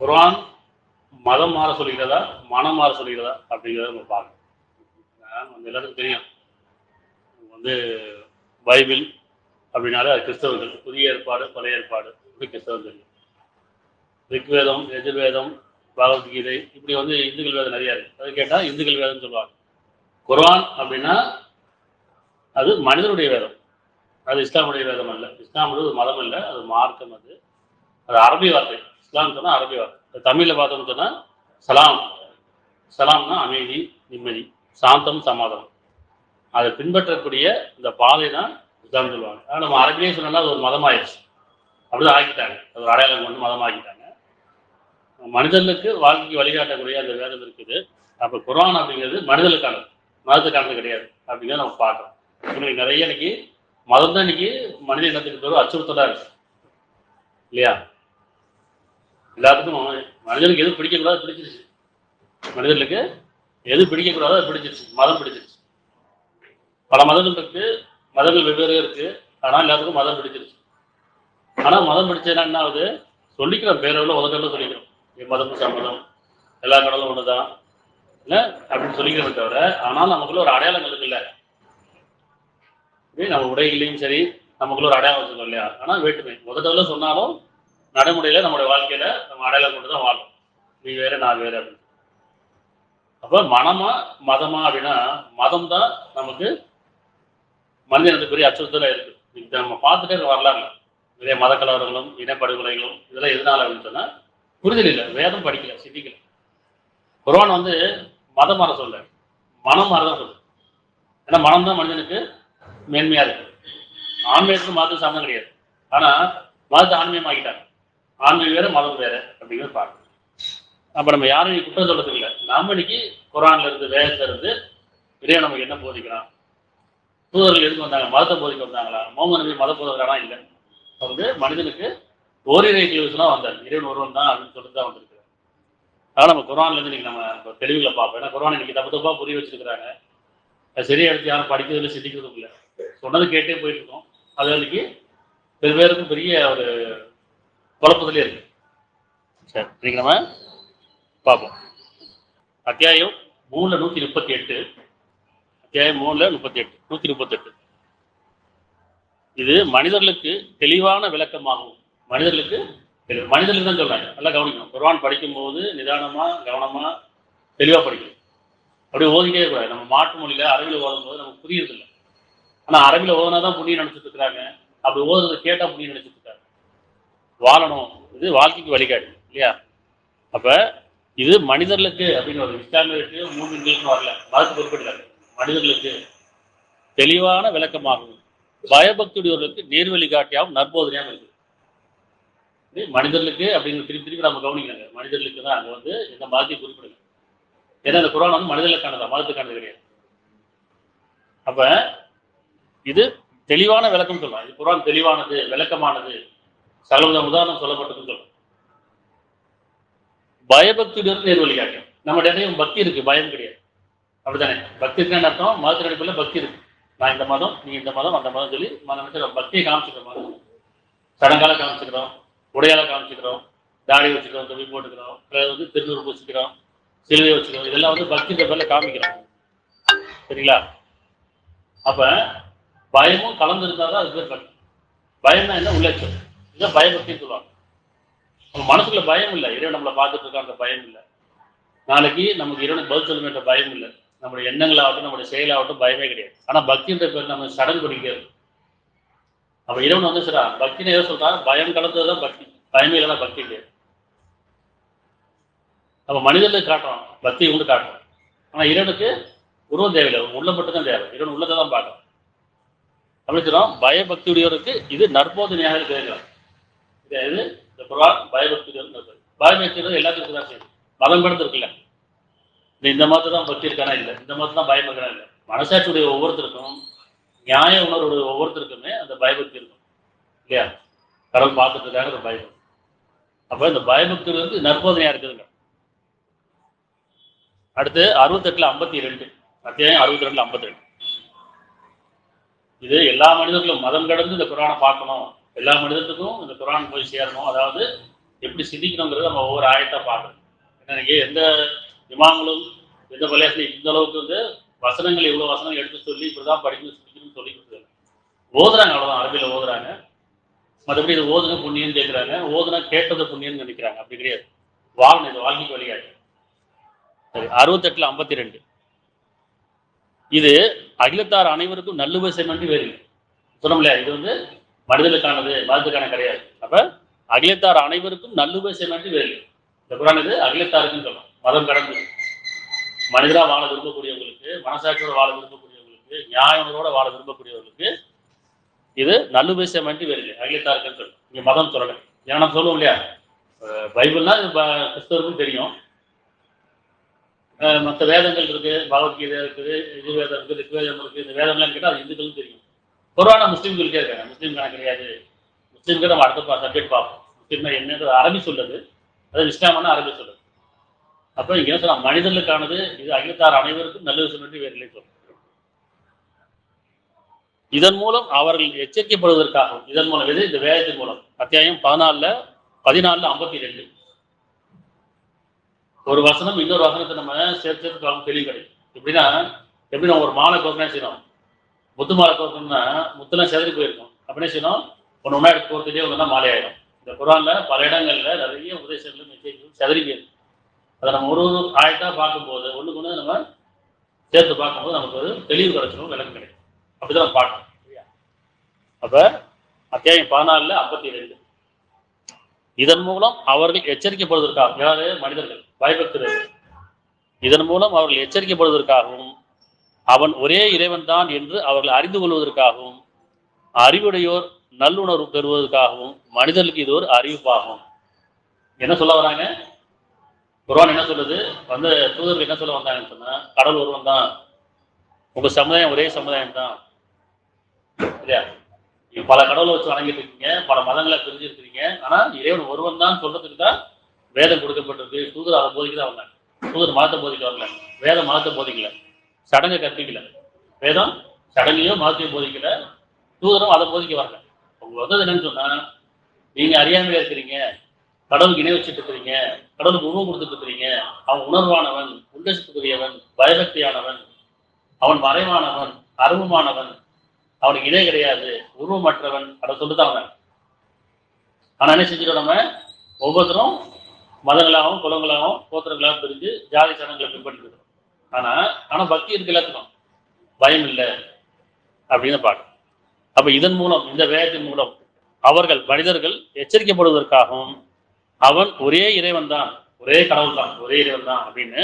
குர்ஆன் மதம் மாற சொல்கிறதா, மனம் மாற சொல்கிறதா அப்படிங்கிறத நம்ம பார்க்கணும். நம்ம எல்லாத்துக்கும் தெரியும். வந்து பைபிள் அப்படின்னாலே அது கிறிஸ்தவர்கள். புதிய ஏற்பாடு, பழைய ஏற்பாடு இப்படி கிறிஸ்தவர்கள். ரிக்வேதம், எஜுர்வேதம், பகவத்கீதை இப்படி வந்து இந்துக்கள் வேதம் நிறையா இருக்கு. அது கேட்டால் இந்துக்கள் வேதம்னு சொல்லுவாங்க. குர்ஆன் அப்படின்னா அது மனிதனுடைய வேதம். அது இஸ்லாமுடைய வேதம் அல்ல. இஸ்லாம் ஒரு மதம் அல்ல, அது மார்க்கம். அது அது அரபி வார்த்தை. இஸ்லாம் சொன்னால் அரபி வார்த்தை. தமிழில் பார்த்தோம்னு சொன்னால் சலாம். சலாம்னா அமைதி, நிம்மதி, சாந்தம், சமாதானம். அதை பின்பற்றக்கூடிய இந்த பாதை தான் இஸ்லாம் சொல்லுவாங்க. ஆனால் நம்ம அரபிலே சொன்னால் அது ஒரு மதமாயிடுச்சு. அப்படிதான் ஆக்கிட்டாங்க. அது ஒரு அடையாளம் கொண்டு மதமாக்கிட்டாங்க. மனிதர்களுக்கு வாழ்க்கைக்கு வழிகாட்டக்கூடிய அந்த வேதம் இருக்குது. அப்போ குர்ஆன் அப்படிங்கிறது மனிதர்களுக்கானது, மதத்துக்கானது கிடையாது அப்படிங்கிறத நம்ம பார்க்கறோம். இன்னைக்கு நிறைய இன்னைக்கு மதம் தான் இன்னைக்கு மனித இனத்துக்கு பெரும் அச்சுறுத்தலாக இருக்கு இல்லையா? எல்லாத்துக்கும் மனிதனுக்கு எது பிடிக்கக்கூடாது பிடிச்சிருச்சு. மனிதர்களுக்கு எது பிடிக்கக்கூடாதோ அது பிடிச்சிருச்சு. மதம் பிடிச்சிருச்சு. பல மதங்கள் இருக்கு, மதங்கள் வெவ்வேறு இருக்கு. ஆனால் எல்லாத்துக்கும் மதம் பிடிச்சிருச்சு. ஆனால் மதம் பிடிச்சதுன்னா என்ன ஆகுது? சொல்லிக்கிறோம், பேரளவில் உலகத்தில் சொல்லிக்கிறோம், என் மதமும் சம்மதம், எல்லா கடலும் ஒன்று தான் இல்லை அப்படின்னு சொல்லிக்கிறத தவிர, ஆனால் நமக்குள்ள ஒரு அடையாளங்கள் இருக்குல்ல. நம்ம உடைகளையும் சரி நமக்குள்ள ஒரு அடையாளம் வச்சுக்கோம் இல்லையா? ஆனால் வேற்றுமை முதல்ல சொன்னாலும் நடைமுறையில நம்மளுடைய வாழ்க்கையில நம்ம அடையாளம் கொண்டு தான் வாழும். நீ வேற நான் வேற அப்படின்னு. அப்ப மனமா மதமா அப்படின்னா மதம் தான் நமக்கு மனிதனுக்கு பெரிய அச்சுறுத்தலா இருக்கு. இது நம்ம பார்த்துட்டே வரலாங்க. நிறைய மத கலவரங்களும் இனப்படுகொலைகளும் இதெல்லாம் எதனால அப்படின்னு சொன்னா புரிதல் இல்லை, வேதம் படிக்கல, சிந்திக்கல. குர்ஆன் வந்து மதம் மாற சொல்ல, மனம் மாறதான் சொல்லு. ஏன்னா மனம் தான் மனிதனுக்கு மேன்மையா இருக்கு. ஆன்மீகத்துக்கு மதத்துக்கு சம்மந்தம் கிடையாது. ஆனா மதத்தை ஆன்மீகம் ஆகிட்டாங்க. ஆன்மீகம் வேற மதம் வேற அப்படிங்கிறது பார்க்கணும். அப்ப நம்ம யாரும் குற்றம் சொல்றதுக்கு இல்லை. நாம இன்னைக்கு குர்ஆன்ல இருந்து வேதத்துல இருந்து இறைவன் நமக்கு என்ன போதிக்கிறான்? தூதர்கள் எதுக்கு வந்தாங்க? மதத்தை போதிக்க வந்தாங்களா? முகமது நபி மத போதகரானா இல்லை. வந்து மனிதனுக்கு ஓரிரை கிளிவுஸ்லாம் வந்தார். இறைவன் ஒருவன் தான் அப்படின்னு சொல்லிட்டு தான் வந்திருக்காரு. அதனால நம்ம குர்ஆன்ல இருந்து இன்னைக்கு நம்ம தெளிவுகளை பார்ப்போம். ஏன்னா குர்ஆன் இன்னைக்கு தப்பு தப்பா புரிய வச்சிருக்கிறாங்க. அது சரியா எடுத்து யாரும் படிக்கிறதுல சிந்திக்கிறதும் இல்லை. சொன்னது கேட்டே போயிட்டு இருக்கோம். அது இன்னைக்கு வெவ்வேறுக்கும் பெரிய ஒரு குழப்பத்திலே இருக்கு. சரி, இன்னைக்கு நம்ம பார்ப்போம். அத்தியாயம் 3:138. அத்தியாயம் 3:38, 138. இது மனிதர்களுக்கு தெளிவான விளக்கமாகும். மனிதர்களுக்கு தான் சொல்றாங்க. நல்லா கவனிக்கணும். குர்ஆன் படிக்கும் போது நிதானமா, கவனமா, தெளிவா படிக்கணும். அப்படியே ஓதிட்டே கூடாது. நம்ம மாட்டு மொழியில அரபில ஓதும் போது நமக்கு புரியுறது இல்லை. ஆனா அரபில ஓதுனாதான் புண்ணியம் நினைச்சிட்டு இருக்கிறாங்க. அப்படி ஓதுறது கேட்டா புண்ணியம் நினைச்சிட்டு இருக்காங்க. வாழணும், இது வாழ்க்கைக்கு வழிகாட்டு இல்லையா? அப்ப இது மனிதர்களுக்கு அப்படின்னு ஒரு இஸ்லாமியருக்கு மூமின்களுக்கு வரல, மதத்துக்கு குறிப்பிட்டாங்க. மனிதர்களுக்கு தெளிவான விளக்கமாகும், பயபக்தியுடையவர்களுக்கு நேர் வழிகாட்டியாகவும் நற்போதனையாகவும் இருக்கு. மனிதர்களுக்கு அப்படின்னு திருப்பி திருப்பி நம்ம கவனிக்கிறாங்க. மனிதர்களுக்கு தான் அங்க வந்து இந்த மதத்தை குறிப்பிடுங்க. ஏன்னா இந்த குர்ஆன் வந்து மனிதர்களுக்கானதா, மதத்துக்கானது கிடையாது. அப்ப இது தெளிவான விளக்கம் சொல்லலாம். இது குர்ஆன் தெளிவானது, விளக்கமானது, சகலவித உதாரணம் சொல்லப்பட்டதுன்னு சொல்லலாம். பயபக்தியுடன் நேர் வழிகாட்டும். நம்ம நிறைய பக்தி இருக்கு, பயம் கிடையாது. அப்படித்தானே? பக்தி இருக்குன்னு அர்த்தம் மதத்தின் அடிப்படையில் பக்தி இருக்கு. நான் இந்த மதம், நீ இந்த மதம், அந்த மதம் சொல்லி பக்தியை காமிச்சுக்கிறோம். மதம் சடங்கால காமிச்சுக்கிறோம், உடையால காமிச்சுக்கிறோம், தாடி வச்சுக்கிறோம், தொகை போட்டுக்கிறோம், வந்து திருநூறு பூசிக்கிறோம், சிலுவை வச்சுக்கிறோம். இதெல்லாம் வந்து பக்தின்ற பேர்ல காமிக்கிறோம். சரிங்களா? அப்ப பயமும் கலந்து இருந்தாதான் அது பேர் பக்தி. பயம் தான் என்ன? உள்ளச்சம். இதுதான் பயபக்தின்னு சொல்லுவாங்க. நம்ம மனசுக்குள்ள பயம் இல்லை, இறைவன் நம்மளை பார்த்துட்டு இருக்க அந்த பயம் இல்லை. நாளைக்கு நமக்கு இறைவனுக்கு பதில் சொல்லுன்ற பயம் இல்லை. நம்மளுடைய எண்ணங்களாகட்டும், நம்மளுடைய செயலாகட்டும் பயமே கிடையாது. ஆனா பக்தின்ற பேர் நம்ம சடங்கு பண்ணிக்கிறது. அப்ப இறைவன் வந்து சொல்றா, பக்தின்னு ஏதோ சொல்றான், பயம் கலந்ததுதான் பக்தி, பயமே இல்லைன்னா பக்தி கிடையாது. நம்ம மனிதர்களுக்கு காட்டுறோம், பக்தியை கொண்டு காட்டுறோம். ஆனா இறைவனுக்கு உருவம் தேவையில்லை, உள்ளம் மட்டும் தான் தேவை. இறைவன் உள்ளத்தை தான் பார்க்கணும். அப்படின்னு சொல்றோம். பயபக்தியுடையவருக்கு இது நற்போதனையாக இருக்கிறார். இது இந்த குர்ஆன் பயபக்தியுடன் பயபக்தியுடன் எல்லாத்துக்கும் தான் செய்யும். மதம் கடந்து இருக்குல்ல, இந்த மதத்தை தான் பக்தி இருக்கானா இல்லை, இந்த மதத்தை தான் பயம் இருக்கானா இல்லை. மனசாட்சியுடைய ஒவ்வொருத்தருக்கும், நியாய உணர்வுடைய ஒவ்வொருத்தருக்குமே அந்த பயபக்தி இருக்கும் இல்லையா? கடவுள் பார்த்துட்டு இருக்காங்க அந்த பயபக்தி. அப்ப இந்த பயபக்தி வந்து நற்போதனையா இருக்குதுங்க. அடுத்து 68:52, அத்தியாயம் 62:52. இது எல்லா மனிதர்களும் மதம் கடந்து இந்த குர்ஆனை பார்க்கணும், எல்லா மனிதர்களுக்கும் இந்த குர்ஆன் போய் சேரணும். அதாவது எப்படி சிந்திக்கணுங்கிறத நம்ம ஒவ்வொரு ஆயத்தா பார்க்கணும். ஏன்னா எந்த இமாம்களும் எந்த பள்ளியாசலும் இந்த அளவுக்கு வந்து வசனங்கள் இவ்வளவு வசனங்கள் எடுத்து சொல்லி இப்படிதான் படிக்கணும் சிந்திக்கணும்னு சொல்லி கொடுத்துருக்காங்க. ஓதுறாங்க, அவ்வளவுதான், அரபியில ஓதுறாங்க. மற்றபடி இது ஓதுன புண்ணியன்னு கேட்கிறாங்க, ஓதுனா கேட்டது புண்ணியன்னு நினைக்கிறாங்க. அப்படி கிடையாது. வாழணும், இது வாழ்க்கைக்கு வழிகாட்டு. சரி, 68ல் 52 இது அகிலத்தார் அனைவருக்கும் நல்லுபதேசம் என்று வேறு சொல்ல முடியாது. இது வந்து மனிதனுக்கானது, மதத்துக்கான கிடையாது. அப்ப அகிலத்தார் அனைவருக்கும் நல்லுபதேசம் என்று வேறு. இந்த குரான் இது அகிலத்தாருக்குன்னு சொல்லலாம். மதம் கடந்து மனிதரா வாழ விரும்பக்கூடியவங்களுக்கு, மனசாட்சியோட வாழ விரும்பக்கூடியவங்களுக்கு, நியாயங்களோட வாழ விரும்பக்கூடியவர்களுக்கு இது நல்லுபதேசம் என்று வேறு இல்லை. அகிலத்தாருக்குன்னு சொல்லணும். இங்க மதம் சொல்லலை. ஏன்னா நம்ம சொல்லுவோம் இல்லையா, பைபிள்னா கிறிஸ்தவருக்கும் தெரியும். மற்ற வேதங்கள் இருக்கு, பகவத்கீதை இருக்குது, இது வேதம் இருக்குது, ரிக்வேதம் இருக்கு. இந்த வேதம்லாம் கேட்டால் அது இந்துக்களும் தெரியும். குர்ஆன் முஸ்லீம்களுக்கே இருக்காங்க. முஸ்லீம் கணக்கு கிடையாது. முஸ்லீம்க்கு நம்ம அடுத்த சப்ஜெக்ட் பார்ப்போம். முஸ்லீம்னா என்னது அரபி சொல்லுது, அது இஸ்லாம்னா அரபி சொல்லுது. அப்போ இங்க என்ன சொல்ல, மனிதர்களுக்கானது இது அகிலத்தார் அனைவருக்கும் நல்ல விஷயம் என்று வேறு இல்லை சொல்லும். இதன் மூலம் அவர்கள் எச்சரிக்கப்படுவதற்காகவும், இதன் மூலம் எது, இந்த வேதத்தின் மூலம். அத்தியாயம் 14 52 ஒரு வசனம் இன்னொரு வசனத்தை நம்ம சேர்த்து தெளிவு கிடைக்கும். எப்படின்னா, எப்படி நம்ம ஒரு மாலை கோர்க்கணும் செய்யணும், முத்து மாலை கோர்க்கணும்னா முத்துலாம் செதறி போயிருக்கும். அப்படின்னே செய்யணும், ஒன்று ஒன்றா எடுத்து கோர்த்துட்டே ஒன்றுனா மாலை ஆயிடும். இந்த குர்ஆன்ல பல இடங்கள்ல நிறைய உபதேசங்களும் மெசேஜ்களும் செதறி போயிருக்கு. அதை நம்ம ஒரு ஆயத்தா பார்க்கும்போது, ஒன்றுக்கு ஒன்று நம்ம சேர்த்து பார்க்கும்போது நமக்கு ஒரு தெளிவு கிடைச்சிடும், விளக்கம் கிடைக்கும். அப்படிதான் நம்ம பார்க்கணும். அப்ப அத்தியாயம் 14 52 இதன் மூலம் அவர்கள் எச்சரிக்கப்படுவதற்காக, யாரு, மனிதர்கள் பயபக்தர்கள், இதன் மூலம் அவர்கள் எச்சரிக்கப்படுவதற்காகவும் அவன் ஒரே இறைவன் தான் என்று அவர்கள் அறிந்து கொள்வதற்காகவும் அறிவுடையோர் நல்லுணர்வு பெறுவதற்காகவும் மனிதர்களுக்கு இது ஒரு அறிவிப்பாகும். என்ன சொல்ல வராங்க, குர்ஆன் என்ன சொல்லுது, வந்து தூதர்கள் என்ன சொல்ல வந்தாங்கன்னு சொன்னா, கடவுள் ஒருவன் தான், உங்க சமுதாயம் ஒரே சமுதாயம் தான் இல்லையா, பல கடவுளை வச்சு வணங்கிட்டு இருக்கீங்க, பல மதங்களை பிரிஞ்சிருக்கிறீங்க, ஆனா இறைவன் ஒருவன் தான் சொல்றதுக்கு தான் வேதம் கொடுக்கப்பட்டிருக்கு. தூதர் அதை போதிக்க தான் வந்தாங்க. தூதர் மதத்தை போதிக்க வரல, வேதம் மதத்தை போதிக்கல, சடங்கை கற்பிக்கல. வேதம் சடங்கையோ மதத்தையும் போதிக்கல, தூதரும் அதை போதிக்க வரல. உங்க வந்தது என்னன்னு சொன்னா, நீங்க அறியாமையா இருக்கிறீங்க, கடவுளுக்கு இணை வச்சுட்டு இருக்கிறீங்க, கடவுளுக்கு உருவம் கொடுத்துட்டு இருக்கிறீங்க. அவன் உணர்வானவன், உண்டசத்துக்குரியவன், பயபக்தியானவன், அவன் மறைவானவன், அருவமானவன், அவனுக்கு இணை கிடையாது, உருவமற்றவன், அதை சொல்லிதான் அவன். ஆனா என்ன செஞ்சிடும், நம்ம ஒவ்வொருத்தரும் மதங்களாகவும் குலங்களாகவும் கோத்திரங்களாகவும் பிரிஞ்சு ஜாதி சடங்களை பின்பற்றிருக்கிறோம். ஆனா பக்தி இருக்கு, எல்லாத்துக்கும் பயம் இல்லை அப்படின்னு பார்க்கணும். அப்ப இதன் மூலம், இந்த வேதத்தின் மூலம் அவர்கள் மனிதர்கள் எச்சரிக்கப்படுவதற்காகவும் அவன் ஒரே இறைவன் தான், ஒரே கடவுள் தான், ஒரே இறைவன் தான் அப்படின்னு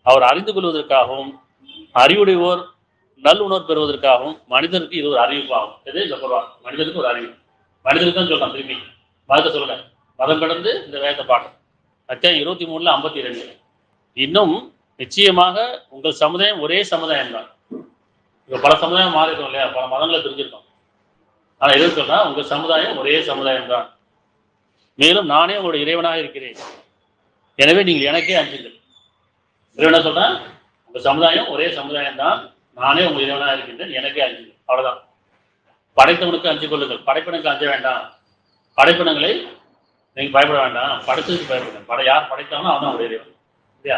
அவர் அறிந்து கொள்வதற்காகவும் அறிவுடையோர் நல்லுணர்வு பெறுவதற்காகவும் மனிதருக்கு இது ஒரு அறிவிப்பாகும். எது, இந்த குர்ஆன் மனிதருக்கு ஒரு அறிவு. மனிதருக்கு தான் சொல்றான், திரும்பி மதத்தை சொல்ல, மதம் கடந்து இந்த வேதத்தை பார்க்கணும். அத்தியாயம் 23ல் 52 இன்னும் நிச்சயமாக உங்கள் சமுதாயம் ஒரே சமுதாயம் தான். இப்ப பல சமுதாயம் மாறி இருக்கோம் இல்லையா, பல மதங்களை தெரிஞ்சிருக்கோம். ஆனா எது சொல்றா, உங்க சமுதாயம் ஒரே சமுதாயம் தான், மேலும் நானே உங்களுடைய இறைவனாக இருக்கிறேன், எனவே நீங்கள் எனக்கே அஞ்சுங்கள். இறைவனா சொல்றேன், உங்க சமுதாயம் ஒரே சமுதாயம் தான், நானே உங்க இறைவனாக இருக்கின்றேன், எனக்கே அஞ்சுங்கள். அவ்வளவுதான். படைத்தவனுக்கு அஞ்சு கொள்ளுங்கள், படைப்பினுக்கு அஞ்ச வேண்டாம். படைப்பினங்களை நீங்க பயப்பட வேண்டாம், படைத்ததுக்கு பயப்படுங்க. யார் படைத்தாலும் அவன் உடைய இறைவன் இல்லையா.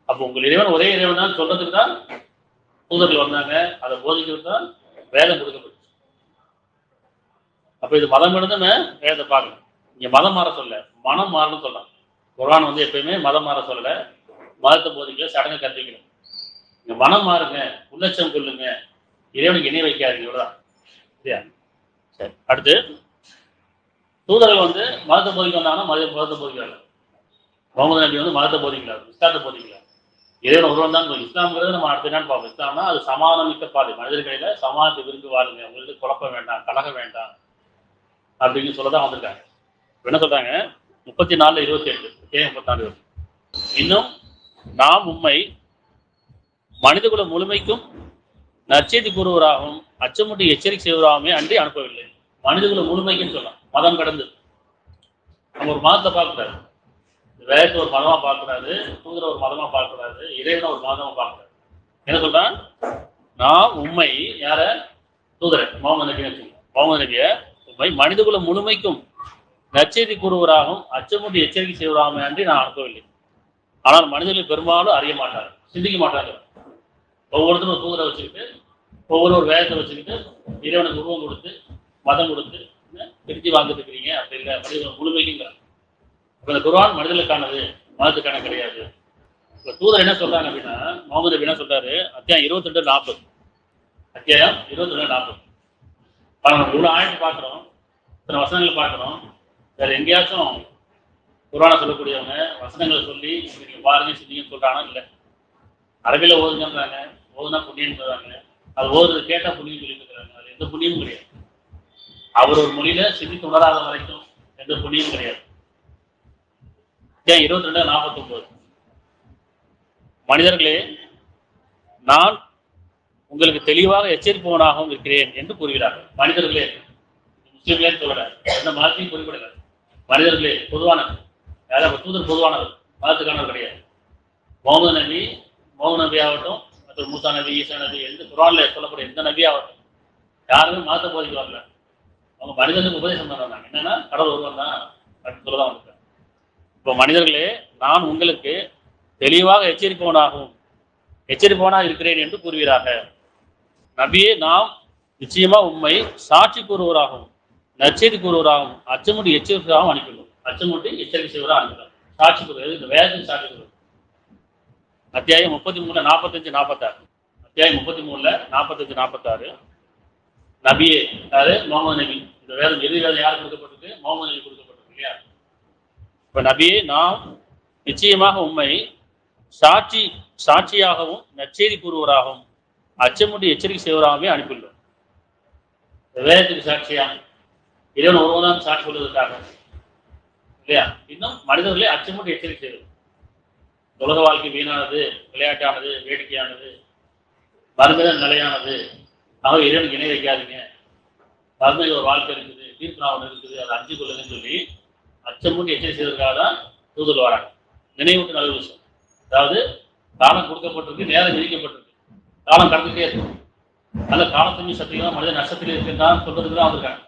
அப்போ உங்கள் இறைவன் ஒரே இறைவன் தான் சொல்றதுக்கு தான் தூதர்கள் வந்தாங்க, அதை போதிக்கிறது தான் வேதம் கொடுக்கப்பட்டுச்சு. அப்ப இது மதம் இருந்து வேதத்தை பார்க்கணும். இங்க மதம் மாற சொல்ல, மனம் மாறணும் சொல்லலாம். குர்ஆன் வந்து எப்பயுமே மதம் மாற சொல்லல, மதத்தை போதிக்கல, சடங்கை கற்பிக்கணும். இங்க மனம் மாறுங்க, உள்ளச்சம் கொள்ளுங்க, இறைவனுக்கு இணை வைக்காதீங்க, இவ்வளவுதான் இல்லையா. சரி, அடுத்து தூதர்கள் வந்து மதத்தை போதிக்க வந்தாங்கன்னா மதத்தை போதிக்கல. முகமது நபி வந்து மதத்தை போதிக்கல, இஸ்லாத்தை போதிக்கல, இறைவன் ஒருவன் தான். இஸ்லாம்ங்கிறது நம்ம அடுத்த என்னன்னு பார்ப்போம். இஸ்லாம்னா அது சமாதானமிக்க பாதை, மனிதர்களில சமாதானத்தை விரும்பி வாழுங்க, உங்களுக்கு குழப்பம் வேண்டாம், கலக வேண்டாம் அப்படின்னு சொல்லதான் வந்திருக்காங்க. என்ன சொல்றாங்க, 34:28 34 இன்னும் நாம் உம்மை மனிதகுல முழுமைக்கும் நற்செய்தி கூறுவராகவும் அச்சமுட்டி எச்சரிக்கை செய்வராகவே அன்றி அனுப்பவில்லை. மனிதகுல முழுமைக்குன்னு சொல்லலாம், மதம் கடந்து. நம்ம ஒரு மதத்தை பார்க்கிறாரு, வேதத்தை ஒரு மதமா பார்க்கிறாரு, தூதரை ஒரு மதமா பார்க்கிறாரு, இறைவனை ஒரு மதமா பார்க்கிறாரு. என்ன சொல்றான், நான் உண்மை யார, தூதரை முகமது நபியை, முகமது நபிய உண்மை மனிதகுல முழுமைக்கும் நற்செய்தி கூறுவராகவும் அச்சமூட்டி எச்சரிக்கை செய்வராகவும் அன்றி நான் அனுப்பவில்லை. ஆனால் மனிதர்கள் பெரும்பாலும் அறிய மாட்டாங்க, சிந்திக்க மாட்டாங்க. ஒவ்வொருத்தரும் ஒரு தூதரை வச்சுக்கிட்டு, ஒரு வேதத்தை வச்சுக்கிட்டு, இறைவனுக்கு உருவம் கொடுத்து, மதம் கொடுத்து திருத்தி வாழ்ந்துட்டு இருக்கிறீங்க. அப்படி இல்லை, மனிதர்கள் முழுமைக்குங்கிற. இப்போ இந்த குர்ஆன் மனிதர்களுக்கானது, மதத்துக்கான கிடையாது. இப்போ தூதர் என்ன சொல்றாங்க அப்படின்னா, முகமது நபி என்ன சொல்றாரு, அத்தியாயம் 22:40. அத்தியாயம் 22:40. நம்ம இவ்வளோ ஆயிரத்து பார்க்குறோம், இத்தனை வசனங்கள் பார்க்குறோம். வேற எங்கேயாச்சும் குர்ஆனை சொல்லக்கூடியவங்க வசனங்களை சொல்லி நீங்க பாருங்க சிந்திங்கன்னு சொல்றாங்கன்னா இல்லை. அரபியில் ஓதுங்கன்றாங்க, ஓதுனா புண்ணியம் சொல்றாங்க. அது ஓதுறது கேட்டால் புண்ணியம் சொல்லி இருக்கிறாங்க. அது எந்த புண்ணியமும் கிடையாது. அவர் ஒரு மொழியில சிந்தித்து உணராத வரைக்கும் எந்த புண்ணியமும் கிடையாது. ஏன் 22:49. மனிதர்களே, நான் உங்களுக்கு தெளிவாக எச்சரிப்பவனாகவும் இருக்கிறேன் என்று கூறுகிறார்கள். மனிதர்களே, முஸ்லீம்களே சொல்ற எந்த மதத்தையும் குறிப்பிடல. மனிதர்களே பொதுவானவர், யாராவது தூதர் பொதுவானவர், மதத்துக்கானவர் கிடையாது. முகமது நபி ஆகட்டும், மற்றும் மூசா நபி, ஈசா நபி, எந்த குர்ஆன்ல சொல்லக்கூடிய எந்த நபி ஆகட்டும், யாருமே மதத்தை போதிக்க வரல. அவங்க மனிதனுக்கு உபதேசம் பண்ணுறாங்க. என்னன்னா கடவுள் ஒருவன் தான் அப்படின்னு சொல்லதான் வந்திருக்காங்க. இப்போ மனிதர்களே, நான் உங்களுக்கு தெளிவாக எச்சரிப்பவனாக இருக்கிறேன் என்று கூறுகிறார்கள். நபியே, நாம் நிச்சயமா உண்மை சாட்சி கூறுவராகவும் நற்செய்தி கூறுவராகவும் அச்சமூட்டி எச்சரிக்கையாகவும் அனுப்பிடுவோம். அச்சமூட்டி எச்சரிக்கை செய்வதாக அனுப்பிடுவோம். சாட்சி கூறுவது இந்த வேதத்துக்கு சாட்சி கூறுவது. அத்தியாயம் 33:45-46. அத்தியாயம் 33:45-46. நபியே, அதாவது முகமது நபி. இந்த வேதம் எது வேதம் யாருக்கு கொடுக்கப்பட்டிருக்கு? முகமது நபி கொடுக்கப்பட்டிருக்கு இல்லையா? இப்ப நபியே, நாம் நிச்சயமாக உண்மை சாட்சியாகவும் நற்செய்தி கூறுவராகவும் அச்சமூட்டி எச்சரிக்கை செய்வராகவே அனுப்பியுள்ளோம். வேதத்துக்கு சாட்சியா இறைவன் ஒருவன் சாட்சி சொல்வதற்காக இல்லையா? இன்னும் மனிதர்களே அச்சமூட்டி எச்சரிக்கை செய்வது. உலக வாழ்க்கை வீணானது, விளையாட்டானது, வேடிக்கையானது, மறுமைதான் நிலையானது. ஆக இறைவனுக்கு இணை வைக்காதீங்க. மறுமையில் ஒரு வாழ்க்கை இருக்குது, தீர்ப்பு நாள் இருக்குது, அதை அஞ்சு கொள்ளுங்கன்னு சொல்லி அச்சமூட்டி எச்சரிக்கை செய்வதற்காக தான் தூதர் வராங்க. நினைவுக்கு நல்ல விஷயம். அதாவது காலம் கொடுக்கப்பட்டிருக்கு, நேரம் விதிக்கப்பட்டிருக்கு, காலம் கடந்துட்டே இருக்கு. அந்த காலத்தையும் சத்தியம் மனித நஷ்டத்தில் இருக்குன்னு சொல்றதுக்கு தான் வந்திருக்காங்க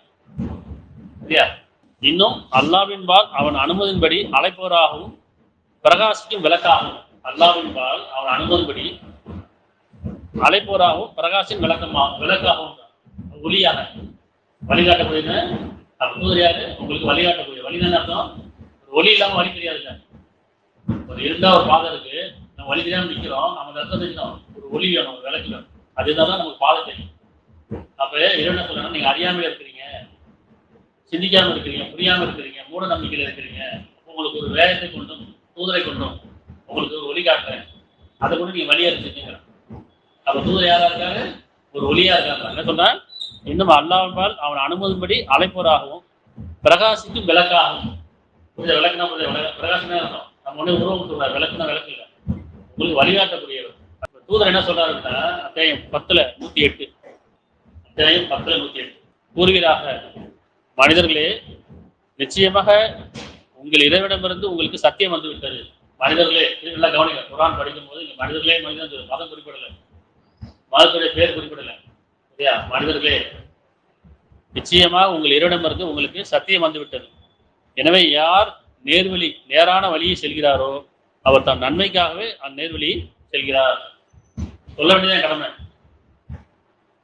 இல்லையா? இன்னும் அல்லாஹ்வின்பால் அவன் அனுமதியின்படி அழைப்பவராகவும் பிரகாசிக்கும் விளக்காகவும், அல்லாஹ்வின்பால் அவன் அனுமதியின்படி அழைப்பவராகவும் பிரகாசிக்கும் விளக்காகவும் ஒளியாக வழிகாட்டக்கூடிய தூதர் உங்களுக்கு வழிகாட்டக்கூடிய வழிதான் அர்த்தம். ஒளி இல்லாம வழி தெரியாதுல்ல. ஒரு இருந்தா ஒரு பாதை இருக்கு, நம்ம வழி தெரியாம நிற்கிறோம், நம்ம அர்த்தம் தெரியும். ஒரு ஒளி வேணும், ஒரு விளக்கு வேணும். அதுதான் நமக்கு பாதை தெரியும். அப்ப என்ன சொல்லணும், நீங்க அறியாமல் இருக்கிறீங்க, சிந்திக்காம இருக்கிறீங்க, புரியாம இருக்கிறீங்க, மூட நம்பிக்கையில இருக்கிறீங்க. உங்களுக்கு ஒரு வேகத்தை கொண்டும் தூதரை கொண்டும் உங்களுக்கு ஒரு ஒளி காட்டுறேன், அதை கொண்டு நீங்க வழியா செஞ்சீங்க. அப்ப தூதர் யாரா இருக்காரு? ஒரு ஒளியா இருக்காங்க. என்ன சொன்னா, இன்னும் அல்லாஹ்வால் அவன் அனுமதிப்படி அழைப்பவராகவும் பிரகாசிக்கும் விளக்காகவும். விளக்குனா பிரகாசமே இருக்கும். நம்ம ஒண்ணு உருவம் சொல்றாரு, விளக்குனா விளக்கு இல்லை, உங்களுக்கு வழிகாட்டக்கூடியவர். தூதர் என்ன சொல்றாருன்னா, அத்தியாயம் 10:108. அத்தியாயம் 10:108 கூறுவீராக, மனிதர்களே, நிச்சயமாக உங்கள் இறைவனிடமிருந்து உங்களுக்கு சத்தியம் வந்து விட்டது. மனிதர்களே, இது நல்லா கவனிங்க. குர்ஆன் படிக்கும் போது இங்க மனிதர்களே மனிதன் மதம் குறிப்பிடல, மதத்துடைய பேர் குறிப்பிடல சரியா? மனிதர்களே, நிச்சயமாக உங்கள் இறைவனிடமிருந்து உங்களுக்கு சத்தியம் வந்து விட்டது. எனவே யார் நேரான வழியை செல்கிறாரோ அவர் தன் நன்மைக்காகவே அந்நேர்வழி செல்கிறார். சொல்ல வேண்டியதான் கடமை.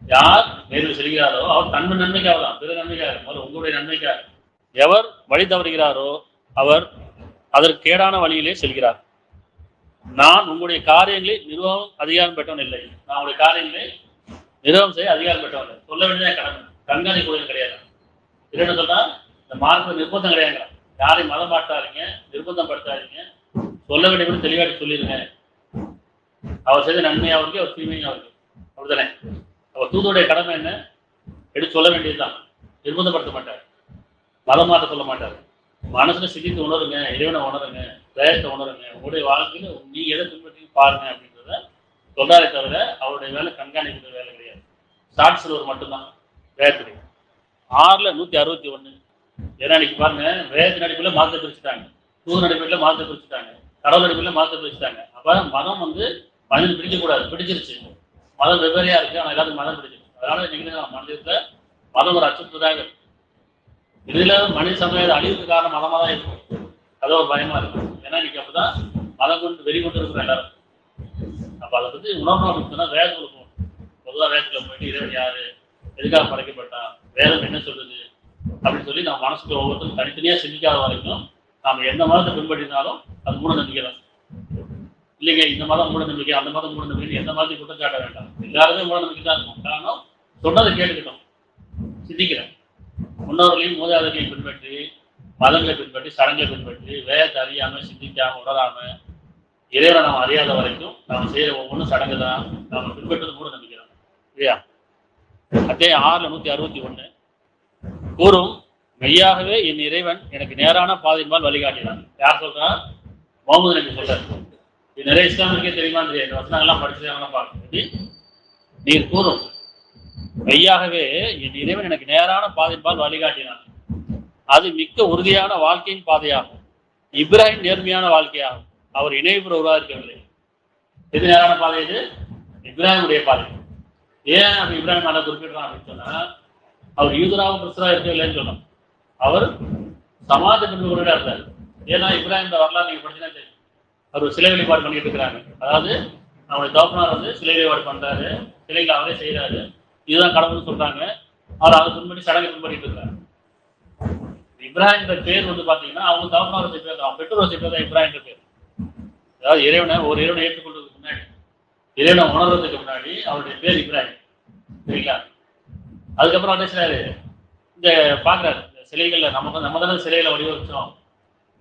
யார் நேர்வழி செல்கிறாரோ அவர் தன் நன்மைக்காக தான், பிற நன்மைக்காக, உங்களுடைய நன்மைக்காக. எவர் வழி தவறுகிறாரோ அவர் அதற்கு கேடான வழியிலே செல்கிறார். நான் உங்களுடைய காரியங்களை நிர்வாகம் அதிகாரம் பெற்றவன் இல்லை. நான் உங்களுடைய காரியங்களை நிர்வாகம் செய்ய அதிகாரம் பெற்றவன் இல்லை. சொல்ல வேண்டியதான் கடமை, கண்காணிப்பு கிடையாது. என்ன சொன்னா, இந்த மார்க்க நிர்பந்தம் கிடையாது. யாரையும் மதம் மாட்டாதீங்க, நிர்பந்தம் படுத்தாதீங்க, சொல்ல வேண்டிய தெளிவாக சொல்லிடுங்க. அவர் செய்த நன்மையாக இருக்கு, அவர் தீமையாக இருக்கு, அப்படித்தானே? அவர் தூதருடைய கடமை என்ன? எடுத்து சொல்ல வேண்டியதுதான். நிர்பந்தப்படுத்த மாட்டார், மதம் மாற்ற சொல்ல மாட்டார். மனசுல சிந்தித்து உணருங்க, இறைவனை உணருங்க, வேதத்தை உணருங்க, உங்களுடைய வாழ்க்கையில நீங்க எதை பின்பற்றி பாருங்க அப்படின்றத சொல்றாரே தவிர அவருடைய வேலை கண்காணிக்கிற வேலை கிடையாது. சாட்சி சொல்வர் மட்டும்தான் வேதத்துடைய 6:161. ஏன்னா இன்னைக்கு பாருங்க, வேதத்தின் அடிப்படையில் மாதத்தை பிரிச்சுட்டாங்க, தூதர் அடிப்படையில் மாதத்தை பிரிச்சுட்டாங்க, கடவுள் அடிப்படையில் மாதத்தை பிரிச்சுட்டாங்க. அப்ப மதம் மனிதன் பிடிக்கக்கூடாது, பிடிச்சிருச்சு. மதம் வெவ்வேறையா இருக்கு, ஆனால் எல்லாத்துக்கும் மதம் பிடிச்சிருக்கு. அதனால நீங்க மனிதத்துல மதம் ஒரு அச்சுறுத்ததாக இதுல மனித சமுதாய அழிவுக்கு காரணம் மதமாக தான் இருக்கும். அது ஒரு பயமா இருக்கும். ஏன்னா இன்னைக்கு அப்பதான் மதம் கொண்டு வெறி கொண்டு இருக்கிற எல்லாரும். அப்ப அதை பத்தி உணர்வு அப்படின்னு சொன்னா வேதத்துல போகணும். பொதுவாக வேதத்துல போயிட்டு இறைவன் யாரு, எதுக்காக படைக்கப்பட்டான், வேதம் என்ன சொல்லுது அப்படின்னு சொல்லி நம்ம மனசுக்கு ஒவ்வொருத்தரும் தனித்தனியா சிந்திக்காத வரைக்கும் நாம எந்த மதத்தை பின்பற்றினாலும் அது மூட நம்பிக்கை தான். இல்லைங்க இந்த மதம் மூட நம்பிக்கை, அந்த மதம் மூட நம்பிக்கை, எந்த மாதிரி குற்றம் சாட்ட வேண்டாம். எல்லாருமே மூட நம்பிக்கை தான் இருக்கும். காரணம் சொன்னதை கேட்டுக்கிட்டோம், சிந்திக்கிறேன். முன்னோர்களையும் மூதாதைகளையும் பின்பற்றி, மதங்களை பின்பற்றி, சடங்களை பின்பற்றி, வேதத்தை அறியாம, சிந்திக்காம, உணராம, இறைவனை நாம் அறியாத வரைக்கும் நாம் செய்யற ஒவ்வொன்றும் சடங்கு தான். நாம பின்பற்றது மூட நம்பிக்கை தான். இல்லையா? அத்தியாயம் 6:161 கூறும், மெய்யாகவே என் இறைவன் எனக்கு நேரான பாதையின்பால் வழிகாட்டினான். யார் சொல்றா? முகமது நபி சொல்றாரு. இது நிறைய இஸ்லாமிற்கே தெரியுமான்னு தெரியாது. இந்த வசனங்கள்லாம் படிச்சுதான் பார்க்கணும். நீர் கூறும், மெய்யாகவே என் இறைவன் எனக்கு நேரான பாதையின்பால் வழிகாட்டினான். அது மிக்க உறுதியான வாழ்க்கையின் பாதையாகும். இப்ராஹிம் நேர்மையான வாழ்க்கையாகும். அவர் இணைப்புற உருவாக்கவில்லை. எது நேரான பாதை? இது இப்ராஹிமுடைய பாதை. ஏன் அப்படி இப்ராஹிம் அதை குறிப்பிடுறான் அப்படின்னு சொன்னா, அவர் யூதராவும் கிறிஸ்தவா இருக்கவில்லைன்னு சொன்னோம். அவர் சமாஜ பின்புகளோட இருந்தார். ஏன்னா இப்ராஹிம் வரலாறு நீங்க படிச்சுன்னா தெரியும். அவர் சிலை வழிபாடு பண்ணிட்டு இருக்கிறாங்க. அதாவது அவருடைய தோப்பனார் வந்து சிலை வழிபாடு பண்றாரு, சிலைகளை அவரே செய்யறாரு. இதுதான் கடவுள்னு சொல்றாங்க. அவர் அதை பின்பற்றி சடங்கை பின்பற்றிட்டு இருக்கிறாரு. இப்ராஹிம் பேர் வந்து பாத்தீங்கன்னா அவங்க தோப்பனார் வச்ச பேர் தான், பெற்றோர் வச்ச பேர் தான் இப்ராஹிம் பேர். அதாவது இறைவனை ஏற்றுக்கொள்றதுக்கு முன்னாடி, இறைவனை உணர்றதுக்கு முன்னாடி அவருடைய பேர் இப்ராஹிம். சரிங்களா? அதுக்கப்புறம் என்ன செய்றாரு? இந்த பாக்குறாரு சிலைகள்ல நம்ம தானே சிலைகளை வடிவமைச்சோம்,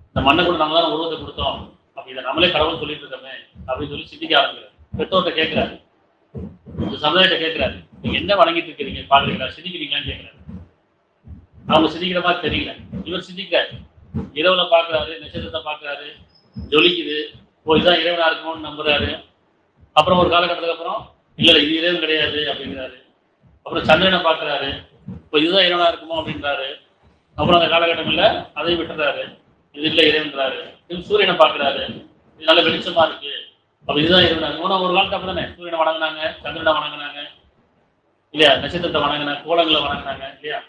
இந்த மண்ணை கூட நம்ம தானே உருவத்தை கொடுத்தோம், அப்ப இதை நம்மளே கடவுள் சொல்லிட்டு இருக்கோமே அப்படின்னு சொல்லி சிந்திக்க ஆரம்பிக்கிறார். பெற்றோர்கிட்ட கேட்கிறாரு, இந்த சமுதாயத்தை கேட்கிறாரு, நீங்க என்ன வணங்கிட்டு இருக்கிறீங்க பாக்குறீங்களா, சிந்திக்கிறீங்களான்னு கேட்கிறாரு. அவங்க சிந்திக்கிற மாதிரி தெரியல. இவர் சிந்திக்கிறாரு. இரவுல பாக்குறாரு, நட்சத்திரத்தை பாக்குறாரு, ஜொலிக்குது, இதுதான் இறைவனா இருக்கும்னு நம்புறாரு. அப்புறம் ஒரு காலகட்டத்துக்கு அப்புறம் இல்ல இது இறைவன் கிடையாது அப்படிங்கிறாரு. அப்புறம் சந்திரனை பாக்குறாரு, இதுதான் இறைவனா இருக்குமோ அப்படின்றாரு. அப்புறம் அந்த காலகட்டங்கள்ல அதை விட்டுறாரு, இது இல்லை இறைவன்றாரு. சூரியனை பாக்குறாரு, இது நல்ல வெளிச்சமா இருக்கு, அப்ப இதுதான் இறைவனா இருக்கும். ஒரு காலத்து அப்பதானே சூரியனை வணங்கினாங்க, சந்திரனை வணங்கினாங்க இல்லையா, நட்சத்திரத்தை வணங்கினாங்க, கோலங்களை வணங்கினாங்க இல்லையா.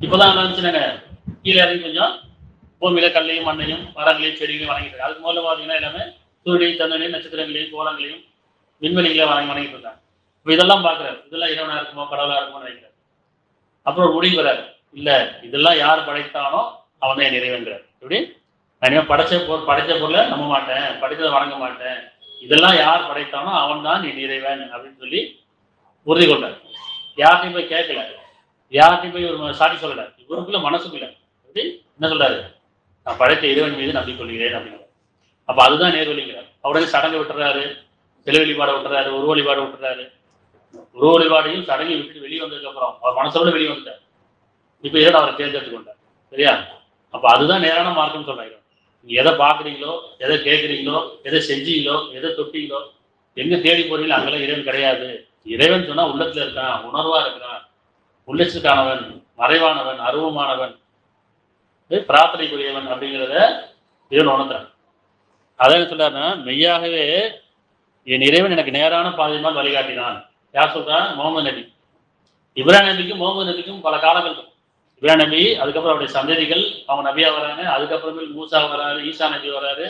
இப்பதான் நினைச்சுனாங்க கீழே இறங்கி கொஞ்சம் பூமியில கல்லையும் மண்ணையும் மரங்களையும் செடிகளையும் வணங்கிட்டு. அதுக்கு முதல்ல பாத்தீங்கன்னா எல்லாமே சூரியனையும் சந்திரனையும் நட்சத்திரங்களையும் கோலங்களையும் விண்வெளிகளையும் வணங்கிட்டு இருந்தாங்க. இப்ப இதெல்லாம் பாக்குறாரு, இதெல்லாம் இறைவனா இருக்குமோ கடவுளா இருக்குமோ நினைக்கிறார். அப்புறம் முடிவு வராரு, இல்ல இதெல்லாம் யார் படைத்தானோ அவன் தான் என் இறைவன்கிறார். எப்படி நான் படைச்ச பொருளை நம்ப மாட்டேன், படைத்ததை வணங்க மாட்டேன், இதெல்லாம் யார் படைத்தானோ அவன் தான் என் இறைவன் அப்படின்னு சொல்லி உறுதி கொண்டார். யார்ட்டையும் போய் கேட்கல, யார்ட்டையும் போய் ஒரு சாட்சி சொல்லல, இவருக்குள்ள மனசுக்குள்ள எப்படி என்ன சொல்றாரு, நான் படைத்த இறைவன் மீது நம்பி கொள்கிறேன் அப்படிங்கிறார். அப்ப அதுதான் நேர்வழிங்கிறார். அவருடைய சடங்கை விட்டுறாரு, சிலை வழிபாடை விட்டுறாரு, உருவ வழிபாடை விட்டுறாரு. உருவ வழிபாடையும் சடங்கை விட்டு வெளியே வந்ததுக்கு அப்புறம் அவர் மனசோட வெளியே வந்துட்டார். இப்ப இறைவன் அவரை தேர்ந்தெடுத்து கொண்டார். சரியா? அப்ப அதுதான் நேரான மார்க்கம் சொல்றாங்க. நீங்க எதை பாக்குறீங்களோ, எதை கேட்குறீங்களோ, எதை செஞ்சீங்களோ, எதை தொட்டீங்களோ, எங்க தேடி போறீங்களோ அங்கெல்லாம் இறைவன் கிடையாது. இறைவன் சொன்னா உள்ளத்துல இருக்கான், உணர்வா இருக்கிறான், உள்ளச்சுக்கானவன், மறைவானவன், அருவமானவன், பிரார்த்தனைக்குரியவன் அப்படிங்கிறத இறைவன் உணர்ந்தான். அதான் சொல்றாருன்னா, மெய்யாகவே என் இறைவன் எனக்கு நேரான பாதையினால் வழிகாட்டினான். யார் சொல்றான்? முகமது நபி. இப்ராஹிம் நபிக்கும் முகமது நபிக்கும் பல காலங்கள் இருக்கும். இப்ராஹிம் நபி, அதுக்கப்புறம் அவருடைய சந்ததிகள், அவங்க நபியா வராங்க, அதுக்கப்புறமேல் மூசா வராரு, ஈசா நபி வராரு,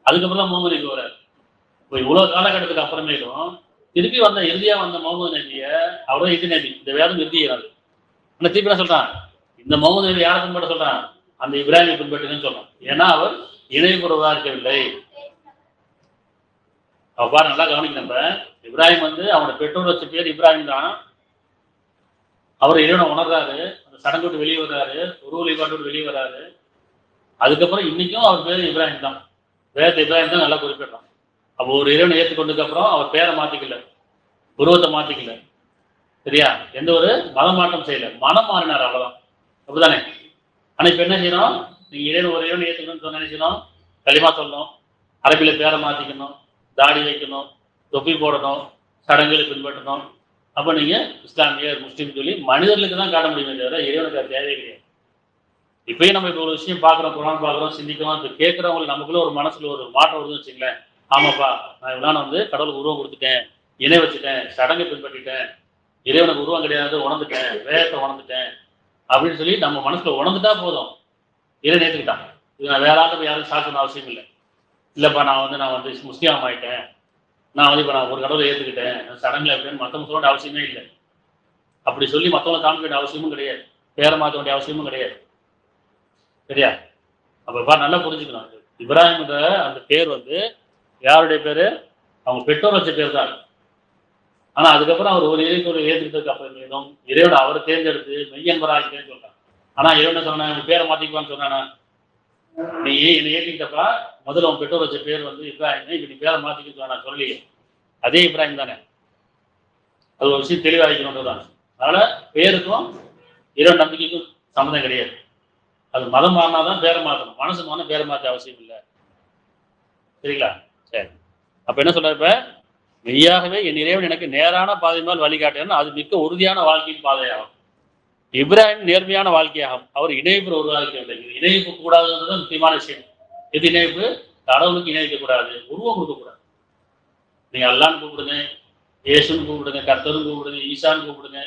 அதுக்கப்புறம் தான் முகமது நபி வராரு. இப்போ இவ்வளவு காலகட்டத்துக்கு அப்புறமேலும் திருப்பி வந்த இறுதியா வந்த முகமது நபிய அவரோட இது நபி, இந்த வேதம் இறுதியாது. ஆனா திருப்பி என்ன சொல்றான்? இந்த முகமது நபி யாரை பின்பற்ற சொல்றான்? அந்த இப்ராஹிமை பின்பற்றுன்னு சொல்றான். ஏன்னா அவர் இணைப்புறவா இருக்கவில்லை. அவ்வாறு நல்லா கவனிக்க. இப்ராஹிம் வந்து அவனோட பெற்றோர் வச்ச பேர் இப்ராஹிம் தான். அவர் இறைவனை உணர்றாரு, அந்த சடங்கு விட்டு வெளியே வர்றாரு, உருவ வழிபாட்டு விட்டு வெளியே வர்றாரு. அதுக்கப்புறம் இன்னைக்கும் அவர் பேர் இப்ராஹிம் தான். வேதத்தை இப்ராஹிம் தான் நல்லா குறிப்பிடுறான். அப்போ ஒரு இறைவனை ஏற்றுக்கொண்டதுக்கு அப்புறம் அவர் பேரை மாத்திக்கல, உருவத்தை மாத்திக்கல. சரியா? எந்த ஒரு மதம் மாற்றம் செய்யல, மனம் மாறினார், அவ்வளவுதான். அப்படிதானே? ஆனா இப்ப என்ன செய்யணும்? நீங்க ஒரு இறைவனை ஏற்றுக்கணும்னு சொன்ன நினைச்சணும், களிமா சொல்லணும், அரபியில பேரை மாத்திக்கணும், தாடி வைக்கணும், தொப்பி போடணும், சடங்குகளை பின்பற்றணும். அப்ப நீங்க இஸ்லாமியர், முஸ்லீம் சொல்லி மனிதர்களுக்கு தான் காட்ட முடியுமே தவிர இறைவனுக்கு அது தேவையே கிடையாது. இப்பயும் நம்ம இப்போ ஒரு விஷயம் பாக்குறோம், குரான் பாக்குறோம், சிந்திக்கிறோம், இப்ப கேட்கறவங்களுக்கு நமக்குள்ள ஒரு மனசுல ஒரு மாற்றம் வருதுன்னு வச்சுங்களேன். ஆமாப்பா, நான் இவ்வளவு வந்து கடவுளுக்கு உருவம் கொடுத்துட்டேன், இணை வச்சுட்டேன், சடங்கை பின்பற்றிட்டேன், இறைவனுக்கு உருவம் கிடையாது உணர்ந்துட்டேன், வேதத்தை உணர்ந்துட்டேன் அப்படின்னு சொல்லி நம்ம மனசுல உணர்ந்துட்டா போதும், இதை ஏற்றுக்கிட்டான். இது நான் வேற ஆளுக்கு யாரும் சாக்கணும் அவசியம் இல்லை. இல்லைப்பா நான் வந்து முஸ்லீம் ஆகிட்டேன், நான் வந்து இப்போ நான் ஒரு கடவுளை ஏற்றுக்கிட்டேன், சடங்குல எப்படின்னு மற்றவங்க சொல்ல அவசியமே இல்லை. அப்படி சொல்லி மற்றவங்களை காமிக்க வேண்டிய அவசியமும் கிடையாது, பேரை மாற்ற வேண்டிய அவசியமும் கிடையாது. சரியா? அப்பப்பா நல்லா புரிஞ்சுக்கணும். இப்ராஹிம்ன்ற அந்த பேர் வந்து யாருடைய பேரு? அவங்க பெற்றோர் வச்ச பேர் தான். ஆனா அதுக்கப்புறம் அவர் ஒரு இறைவனை ஏற்றுக்கிட்டதுக்கு அப்புறம் இறைவனை அவரை தேர்ந்தெடுத்து மெய்யன்பராகிட்டேன்னு சொல்றாங்க. ஆனா இறைவனை சொன்ன பேரை மாத்திக்குவான்னு சொன்னானா? நீ என்னை ஏற்றிக்கிட்டப்பா, முதல்ல உன் பெற்றோர் வச்ச பேர் வந்து இப்ராஹிம், இப்ப நீ பேரை மாத்திக்கிட்டு நான் சொல்லி அதே இப்ராஹிம் தானே. அது ஒரு விஷயம் தெளிவாகிக்கணுன்றதுதான். அதனால பேருக்கும் இறைவன் நம்பிக்கைக்கும் சம்மந்தம் கிடையாது. அது மதம் மாறினாதான் பேரை மாற்றணும், மனசு மாறினா பேரை மாற்ற அவசியம் இல்லை. சரிங்களா? சரி. அப்ப என்ன சொல்ற? இப்ப மெய்யாகவே என் இறைவன் எனக்கு நேரான பாதை மேல் வழிகாட்டேன்னு அது மிக்க உறுதியான வாழ்க்கையின் பாதையாகும். இப்ராஹிம் நேர்மையான வாழ்க்கையாகும். அவர் இணைப்பு உருவாக்கவில்லை. இணைப்பு கூடாதுன்றது முக்கியமான விஷயம். எது இணைப்பு? கடவுளுக்கு இணைக்க கூடாது, உருவம் கொடுக்கக்கூடாது. நீங்க அல்லான்னு கூப்பிடுங்க, இயேசுன்னு கூப்பிடுங்க, கர்த்தரும் கூப்பிடுங்க, ஈசான்னு கூப்பிடுங்க,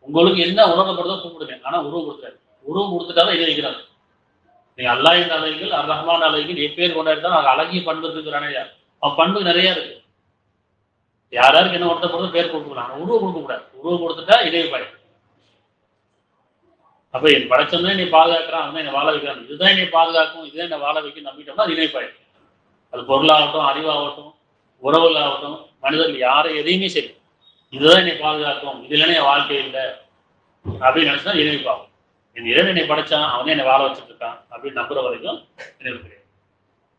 உங்களுக்கு என்ன உணரப்படுதோ கூப்பிடுங்க. ஆனா உருவம் கொடுத்துறாரு. உருவம் கொடுத்துட்டாலும் இணை வைக்கிறாரு. நீங்க அல்லா என்ற அழகிகள், அர் ரஹ்மான் அழகிகள் எப்பேர் கொண்டாடிதான் அது அழகிய பண்பு இருக்கிறானே. அவன் பண்பு நிறைய இருக்கு. யாராருக்கு என்ன ஒருத்தப்படுறதோ பேர் கொடுக்கலாம், உருவம் கொடுக்கக்கூடாது. உருவம் கொடுத்துட்டா இணை பாய். அப்ப என் படைச்சவன் என்னை பாதுகாக்கிறான், அவன் என்னை வாழ வைக்கிறான், இதுதான் என்னை பாதுகாக்கும், இதுதான் என்னை வாழ வைக்கும் நம்பிட்டோம்னா அது இணைப்பாயிடும். அது பொருளாகட்டும், அறிவாகட்டும், உறவுகளாகட்டும், மனிதர்கள் யாரை எதையுமே சரி, இதுதான் என்னை பாதுகாக்கும், இதுல என் வாழ்க்கை இல்லை அப்படின்னு நினைச்சா இணைப்பாகும். என் இறைவன் என்னை படைச்சான், அவனே என்னை வாழ வச்சுட்டு இருக்கான் அப்படின்னு நம்புற வரைக்கும் இணைவு கிடையாது.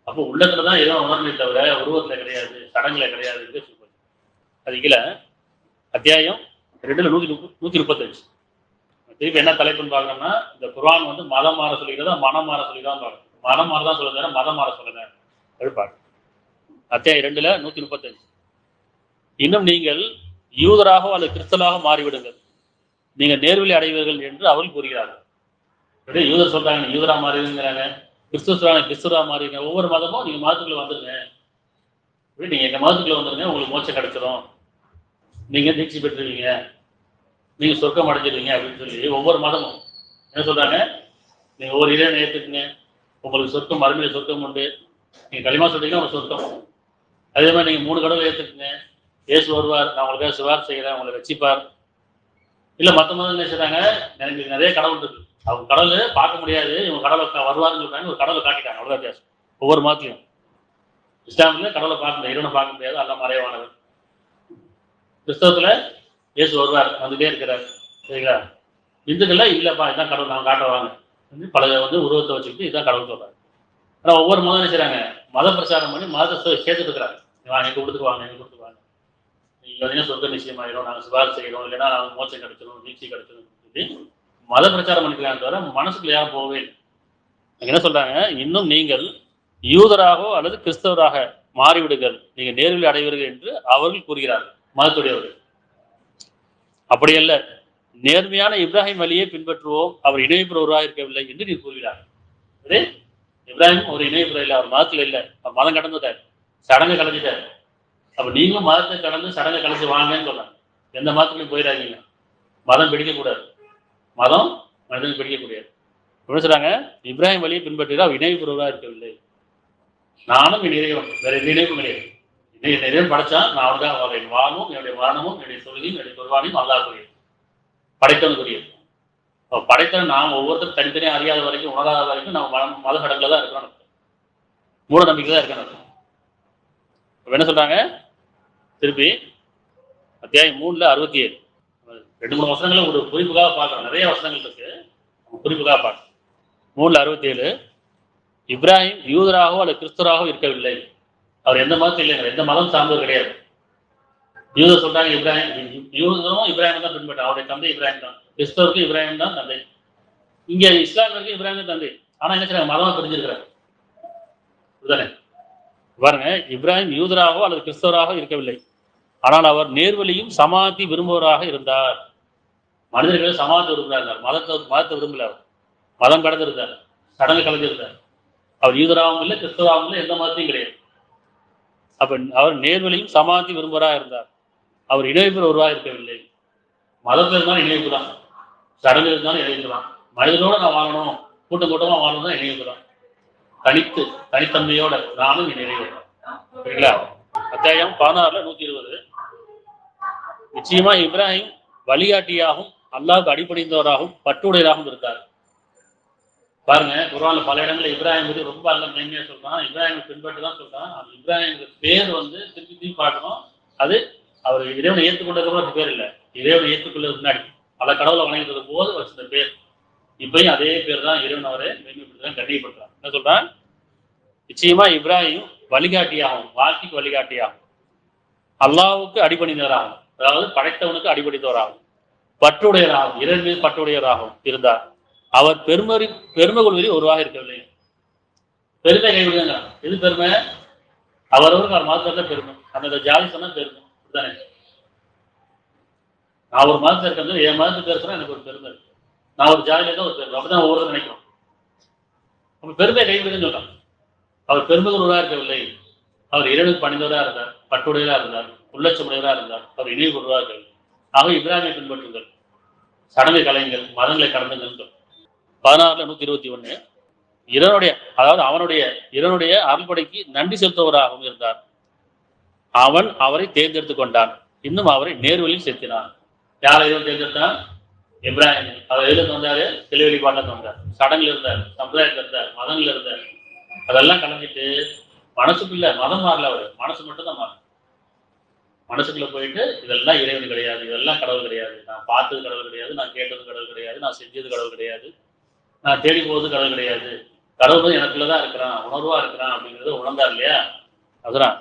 அப்போ உள்ளத்துலதான் ஏதோ உணர்வை தவிர உருவத்துல கிடையாது, சடங்குல கிடையாது. அது கீழே அத்தியாயம் 2:135. திருப்பி என்ன தலைப்புன்னு பார்க்கணும்னா, இந்த குர்ஆன் வந்து மதம் மாற சொல்லிக்கிறதா மனம் மாற சொல்லிதான் பார்க்கணும். மனம் மாறதான் சொல்லுங்க, மதம் மாற சொல்லுங்க எடுப்பாங்க. அத்தியாயம் 2:135. இன்னும் நீங்கள் யூதராக அல்லது கிறிஸ்தவராக மாறிவிடுங்கள், நீங்கள் நேர்வழி அடைவீர்கள் என்று அவர்கள் கூறுகிறார்கள். யூதர் சொல்றாங்க யூதரா மாறிடுங்கிறாங்க, கிறிஸ்துவரா மாறிங்க. ஒவ்வொரு மதமும் நீங்க மதத்துக்குள்ள வந்துருங்க, நீங்க எங்க மதத்துக்குள்ள வந்துருங்க, உங்களுக்கு மோட்சம் கிடைச்சிடும், நீங்க தீட்சி பெற்றுவீங்க, நீங்க சொர்க்கம் அடைஞ்சிருவீங்க அப்படின்னு சொல்லி ஒவ்வொரு மதமும் என்ன சொல்றாங்க? நீங்க ஒவ்வொரு இறைவனை ஏற்றுக்குங்க, உங்களுக்கு சொர்க்கம், மறுமையில சொர்க்கம் உண்டு. நீங்க களிமா சொல்றீங்கன்னா உங்களுக்கு சொர்க்கம். அதே மாதிரி நீங்க 3 கடவுளை ஏற்றுக்குங்க, இயேசு வருவார், நான் உங்களுக்காக சிவார் செய்கிறேன், உங்களை வச்சிப்பார். இல்ல மற்ற மதம் என்ன செய்றாங்க? எனக்கு நிறைய கடவுள் இருக்கு, அவங்க கடவுளை பார்க்க முடியாது, இவங்க கடவுளை வருவாருன்னு சொல்றாங்க, ஒரு கடவுளை காட்டிட்டாங்க. அவ்வளவுதான் வித்தியாசம் ஒவ்வொரு மதத்திலையும். இஸ்லாமில கடவுளை பார்க்க முடியாது, இறைவனை பார்க்க முடியாது, அல்ல மறைவானவர். கிறிஸ்தவத்துல இயேசு வருவார், வந்துட்டே இருக்கிறார். சரிங்களா? இந்துக்கள்ல இல்லப்பா இதுதான் கடவுள், நான் காட்டுவாங்க, பல உருவத்தை வச்சுக்கிட்டு இதுதான் கடவுள் சொல்றாங்க. ஆனா ஒவ்வொரு மதம் என்ன செய்றாங்க? மத பிரச்சாரம் பண்ணி மதத்தை சேர்த்துட்டு இருக்கிறாங்க. வாங்க எங்க கொடுத்துக்குவாங்க, எங்க கொடுத்துக்குவாங்க, நீங்க வந்து சொர்க்க நிச்சயமாயிரும், நாங்கள் சிபாரிசு செய்கிறோம், இல்லைன்னா மோட்சம் கிடைச்சிடும், நீட்சி கிடைச்சிடும் சொல்லி மத பிரச்சாரம் பண்ணிக்கிறாங்க தவிர மனசுக்குள்ள யாரும் போகவே இல்லை. என்ன சொல்றாங்க? இன்னும் நீங்கள் யூதராகவோ அல்லது கிறிஸ்தவராக மாறிவிடுங்கள், நீங்க நேர்வழி அடைவீர்கள் என்று அவர்கள் கூறுகிறார்கள், மதத்துடையவர்கள். அப்படி அல்ல, நேர்மையான இப்ராஹிம் வழியை பின்பற்றுவோம், அவர் இணையப்புறவராக இருக்கவில்லை என்று நீ கூறுகிறார். இப்ராஹிம் ஒரு இணையப்புற இல்லை, அவர் மதத்துல இல்லை, அவர் மதம் கடந்துட்டார், சடங்கு கலைஞ்சிட்டார். அப்ப நீங்களும் மதத்தை கடந்து சடங்கை கலைச்சு வாங்கன்னு சொல்றாங்க. எந்த மதத்துலையும் போயிடாதீங்க, மதம் பிடிக்கக்கூடாது, மதம் மனிதன் பிடிக்கக்கூடியது. என்ன சொல்றாங்க? இப்ராஹிம் வழியை பின்பற்றுகிறார், அவர் இணையப்புறவராக இருக்கவில்லை. நானும் என் இறைவன், வேற எந்த இணைப்பும் கிடையாது. என் இறைவன் படைச்சான், நான் அவனுக்காக வாழ்றேன். வாழும் என்னுடைய மரணமும் என்னுடைய தொழுகையும் என்னுடைய குர்பானையும் அல்லாஹ்வுடையது, படைத்தவனுக்குரியது. படைத்தவன் நாம் ஒவ்வொருத்தரும் தனித்தனியாக அறியாத வரைக்கும், உணராத வரைக்கும் நம்ம மத கடல்ல தான் இருக்கணும், மூட நம்பிக்கை தான் இருக்கணும். என்ன சொல்றாங்க? திருப்பி அத்தியாயம் 3:67 2-3 வசனங்களை ஒரு குறிப்புக்காக பார்க்கணும். நிறைய வசனங்கள் இருக்கு, குறிப்புக்காக பார்க்கணும். 3:67 இப்ராஹிம் யூதராகவோ அல்லது கிறிஸ்தவராகவோ இருக்கவில்லை, அவர் எந்த மதத்தில் இல்லைங்க, எந்த மதம் சார்ந்தவர் கிடையாது. யூதர் சொல்றாங்க இப்ராஹிம், யூதரும் இப்ராஹிம் தான் பின்பற்ற, அவருடைய தந்தை இப்ராஹிம் தான். கிறிஸ்தவருக்கு இப்ராஹிம் தான் தந்தை, இங்க இஸ்லாமியருக்கு இப்ராஹிம் தான் தந்தை. ஆனா என்ன செய்றாங்க? மதமா பிரிஞ்சிருக்கிறார். இதுதானே பாருங்க, இப்ராஹிம் யூதராகவோ அல்லது கிறிஸ்தவராக இருக்கவில்லை, ஆனால் அவர் நேர்வழியும் சமாதி விரும்புவராக இருந்தார். மனிதர்களை சமாதி விரும்புகிறார், மதத்தை விரும்பல, மதம் கடந்திருந்தார், சடங்கு கலைஞ்சிருந்தார். அவர் யூதராகவும் இல்லை, கிறிஸ்தவராகவும் இல்லை, எந்த மதத்தையும் கிடையாது. அப்ப அவர் நேர்வழியும் சமாதி விரும்புவராக இருந்தார், அவர் இணைப்பு ஒருவராக இருக்கவில்லை. மதத்தில் இருந்தாலும் இணைப்பு தான், சடங்கு இருந்தாலும் இணைப்பு தான். மனிதனோட நான் வாழணும், கூட்டம் கூட்டமா வாழணும் தான் இணைவுகிறோம். தனித்தன்மையோட நானும் இணைவுகிறோம். சரிங்களா? அத்தியாயம் 16 120. நிச்சயமா இப்ராஹிம் வழிகாட்டியாகவும் அல்லாஹ்வுக்கு அடிபணிந்தவராகவும் பற்றுடையதாகவும் இருந்தார். பாருங்க, குர்ஆன்ல பல இடங்கள்ல இப்ராஹிம் பத்தி ரொம்ப அல்ல மென்மையா சொல்றான். இப்ராஹிம் பின்பற்றி தான் சொல்றான். அந்த இப்ராஹிம் பேர் திருப்பி பார்க்கணும். அது அவர் இறைவனை ஏற்றுக்கொண்டதுக்கு அது பேர் இல்லை, இறைவனை ஏற்றுக்கொள்ளது முன்னாடி பல கடவுளை வணங்கிட்டு போது வச்சிருந்த பேர். இப்பயும் அதே பேர் தான் இறைவன் அவரை மேன்மைப்படுத்துறான், கண்ணியப்படுத்துறான். என்ன சொல்றான்? நிச்சயமா இப்ராஹிம் வழிகாட்டியாகும், வாழ்க்கைக்கு வழிகாட்டியாகும், அல்லாஹ்வுக்கு அடிபணிந்தவராகும், அதாவது படைத்தவனுக்கு அடிபணிந்தவராகும், பற்றுடையவராகும், இறைவன் மீது பற்றுடையவராகவும் இருந்தார். அவர் பெருமை கொள்வதில் ஒருவாக இருக்கவில்லை. பெருமை கைவிடுங்க. எது பெருமை? அவரவருக்கு அவர் மதத்துல பெருமை, அந்த ஜாதி சொன்னா பெருமை தானே. நான் ஒரு மதத்தை இருக்கிறது, என் மதத்துக்கு பேசுறேன், எனக்கு ஒரு பெருமை இருக்கு. நான் ஒரு ஜாதியில தான் ஒரு பெருமை, அப்படிதான் ஒவ்வொரு நினைக்கிறோம். நம்ம பெருமை கைவிடுங்கன்னு சொல்றான். அவர் பெருமை கொள்வதாக இருக்கவில்லை. அவர் இறைவனுக்கு பணிந்தவராக இருந்தார், பட்டுடையவராக இருந்தார், உள்ளச்சமுடையவராக இருந்தார். அவர் இணைவு கொள்வதாக இருக்கவில்லை. ஆக இப்ராஹிமை பின்பற்றுங்கள், சடங்கு கலைஞர்கள், மதங்களை கடந்துங்கள். 16 121. அவனுடைய அருள்படைக்கு நன்றி செலுத்துவராகவும் இருந்தார். அவன் அவரை தேர்ந்தெடுத்துக் கொண்டான், இன்னும் அவரை நேர்வழியில் செலுத்தினான். யாரை இவன் தேர்ந்தெடுத்தான்? இப்ராஹிம். அவர் எதுல வந்தாரு? தெளிவு வழிபாட்டில் வந்தார், சடங்குல இருந்தார், சம்பிரதாயத்துல இருந்தார், மதங்கள்ல இருந்தார். அதெல்லாம் கலந்துட்டு மனசுக்குள்ள மதம் மாறல, அவரு மனசு மட்டும் தான் மாறும். மனசுக்குள்ள போயிட்டு இதெல்லாம் இறைவன் கிடையாது, இதெல்லாம் கடவுள் கிடையாது, நான் பார்த்தது கடவுள் கிடையாது, நான் கேட்டது கடவுள் கிடையாது, நான் செஞ்சது கடவுள் கிடையாது, நான் தேடி போவது கடவுள் கிடையாது, கடவுள் எனக்குள்ளதான் இருக்கிறான், உணர்வா இருக்கிறான் அப்படிங்கிறத உணர்ந்தார் இல்லையா? அதுதான்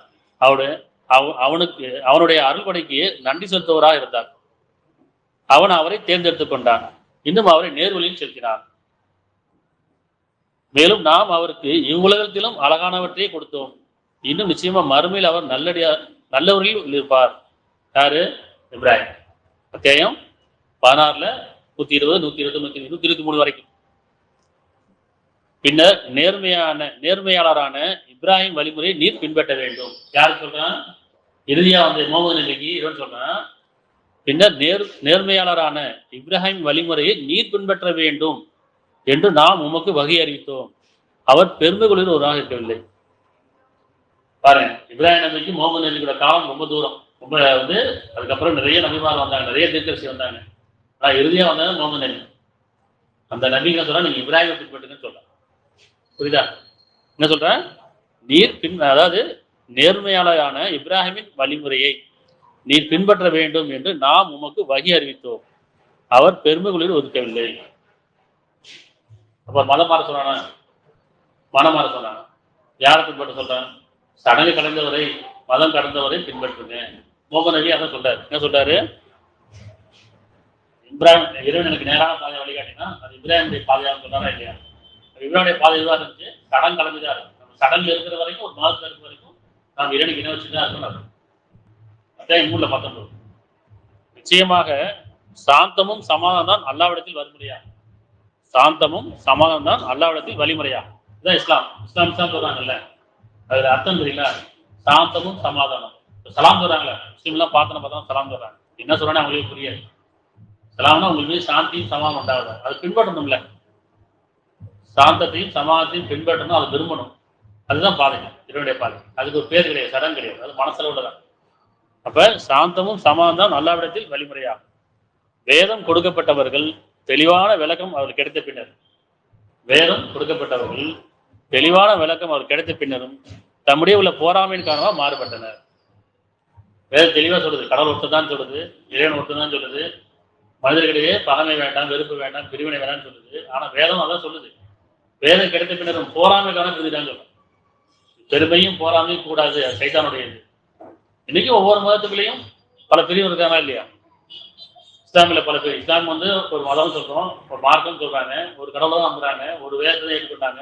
அவனுக்கு அவனுடைய அருள்படைக்கு நன்றி செலுத்துவராக இருந்தார். அவன் அவரை தேர்ந்தெடுத்துக் கொண்டான், இன்னும் அவரை நேர்வழியில் செலுத்தினான். மேலும் நாம் அவருக்கு இவ்வுலகத்திலும் அழகானவற்றையே கொடுத்தோம், இன்னும் நிச்சயமா மறுமையில் அவர் நல்லவர்கள் இருப்பார். யாரு? இப்ராஹிம். அத்தியாயம் 16 120 120 123 வரைக்கும். பின்னர் நேர்மையாளரான இப்ராஹிம் வழிமுறையை நீர் பின்பற்ற வேண்டும். யாரு சொல்றான்? இறுதியா முகமது நபிக்கு இவன் சொல்றான், பின்னர் நேர்மையாளரான இப்ராஹிம் வழிமுறையை நீர் பின்பற்ற வேண்டும் என்று நாம் உமக்கு வகை அறிவித்தோம். அவர் பெருமை கொள்கிற ஒருவராக இருக்கவில்லை. பாருங்க, இப்ராஹிம் நபிக்கு முகமது நபியோட காலம் ரொம்ப தூரம், ரொம்ப அதுக்கப்புறம் நிறைய நபிமார் வந்தாங்க, நிறைய தீர்க்கதரிசி வந்தாங்க. ஆனா இறுதியா வந்தாங்க முகமது நபி. அந்த நபிங்க சொல்றா, நீங்க இப்ராஹிமை பின்பற்றுங்கன்னு சொல்றான். புரியுதா? என்ன சொல்ற? அதாவது நேர்மையாளரான இப்ராஹிமின் வழிமுறையை நீர் பின்பற்ற வேண்டும் என்று நாம் உமக்கு வகை அறிவித்தோம். அவர் பெருமைகளில் ஒதுக்கவில்லை. அப்ப மதம் மாற சொல்றானா? மனம் மாற சொல்றாங்க. யாரை பின்பற்ற சொல்றான்? சடங்கு கடந்தவரை, மதம் கடந்தவரை பின்பற்றுங்க. முகமது நபி அதான் சொல்றாரு. என்ன சொல்றாரு? இப்ராஹிம் இறைவன் எனக்கு நேரான பாதையை வழிகாட்டினா அது இப்ராஹிமுடைய பாதையாக சொன்னாரா இல்லையா? இப்ராஹிமுடைய பாதை தான் இருந்துச்சு, சடங்கு கலந்துதான் இருக்கும். நம்ம சடங்கு இருக்கிற வரைக்கும், ஒரு மாதத்துல இருக்கிற வரைக்கும் நாம் இறைவனுக்கு இணை வச்சுதான் இருக்கணும். அதான் 19. நிச்சயமாக சாந்தமும் சமாதானம் தான் அல்லாஹ்விடத்தில் வழிமுறையா. சாந்தமும் சமாதானம் தான் அல்லாஹ்விடத்தில் வழிமுறையா. இதுதான் இஸ்லாம் சொல்றாங்கல்ல, அதுல அர்த்தம் தெரியல. சாந்தமும் சமாதானம். சலாம் சொல்றாங்களே, முஸ்லீம்லாம் பார்த்தா சலாம் சொல்றாங்க. என்ன சொல்றாங்க அவங்களுக்கு புரியாது. சலாம்னா உங்களுக்கு மீது சாந்தியும் சமாதானம் உண்டாகுது, அது பின்பற்றணும்ல. சாந்தத்தையும் சமாதானத்தையும் பின்பற்றணும், அதை விரும்பணும். அதுதான் பாதை, இறைவனுடைய பாதை. அதுக்கு ஒரு பேர் கிடையாது, சடம் கிடையாது, அது மனசளவுல தான். அப்ப சாந்தமும் சமாதானம் தான் அல்லாஹ்விடத்தில் வழிமுறையா. வேதம் கொடுக்கப்பட்டவர்கள் தெளிவான விளக்கம் அவர் கிடைத்த பின்னர் தம்முடைய உள்ள போராமையின் காரணமாக மாறுபட்டனர். வேதம் தெளிவா சொல்லுது, கடவுள் ஒருத்ததான் சொல்லுது, இறைவன் ஒருத்ததான் சொல்லுது, மனிதர்களிடையே பகமை வேண்டாம், வெறுப்பு வேண்டாம், பிரிவினை வேண்டாம்னு சொல்லுது. ஆனா வேதம் அதான் சொல்லுது. வேதம் கிடைத்த பின்னரும் போராமை காரணம் பிரிதான் சொல்லும். பெருமையும் போராமையும் கூடாது, சைத்தானுடையது. இன்னைக்கு ஒவ்வொரு மதத்துக்குள்ளேயும் பல பிரிவு இருக்கானா இல்லையா? இஸ்லாமில் பல பேர், இஸ்லாம் ஒரு மதம் சொல்றோம், ஒரு மார்க்கம் சொல்றாங்க, ஒரு கடவுளை தான் நம்புறாங்க, ஒரு வேதத்தை ஏற்றுக்கொண்டாங்க,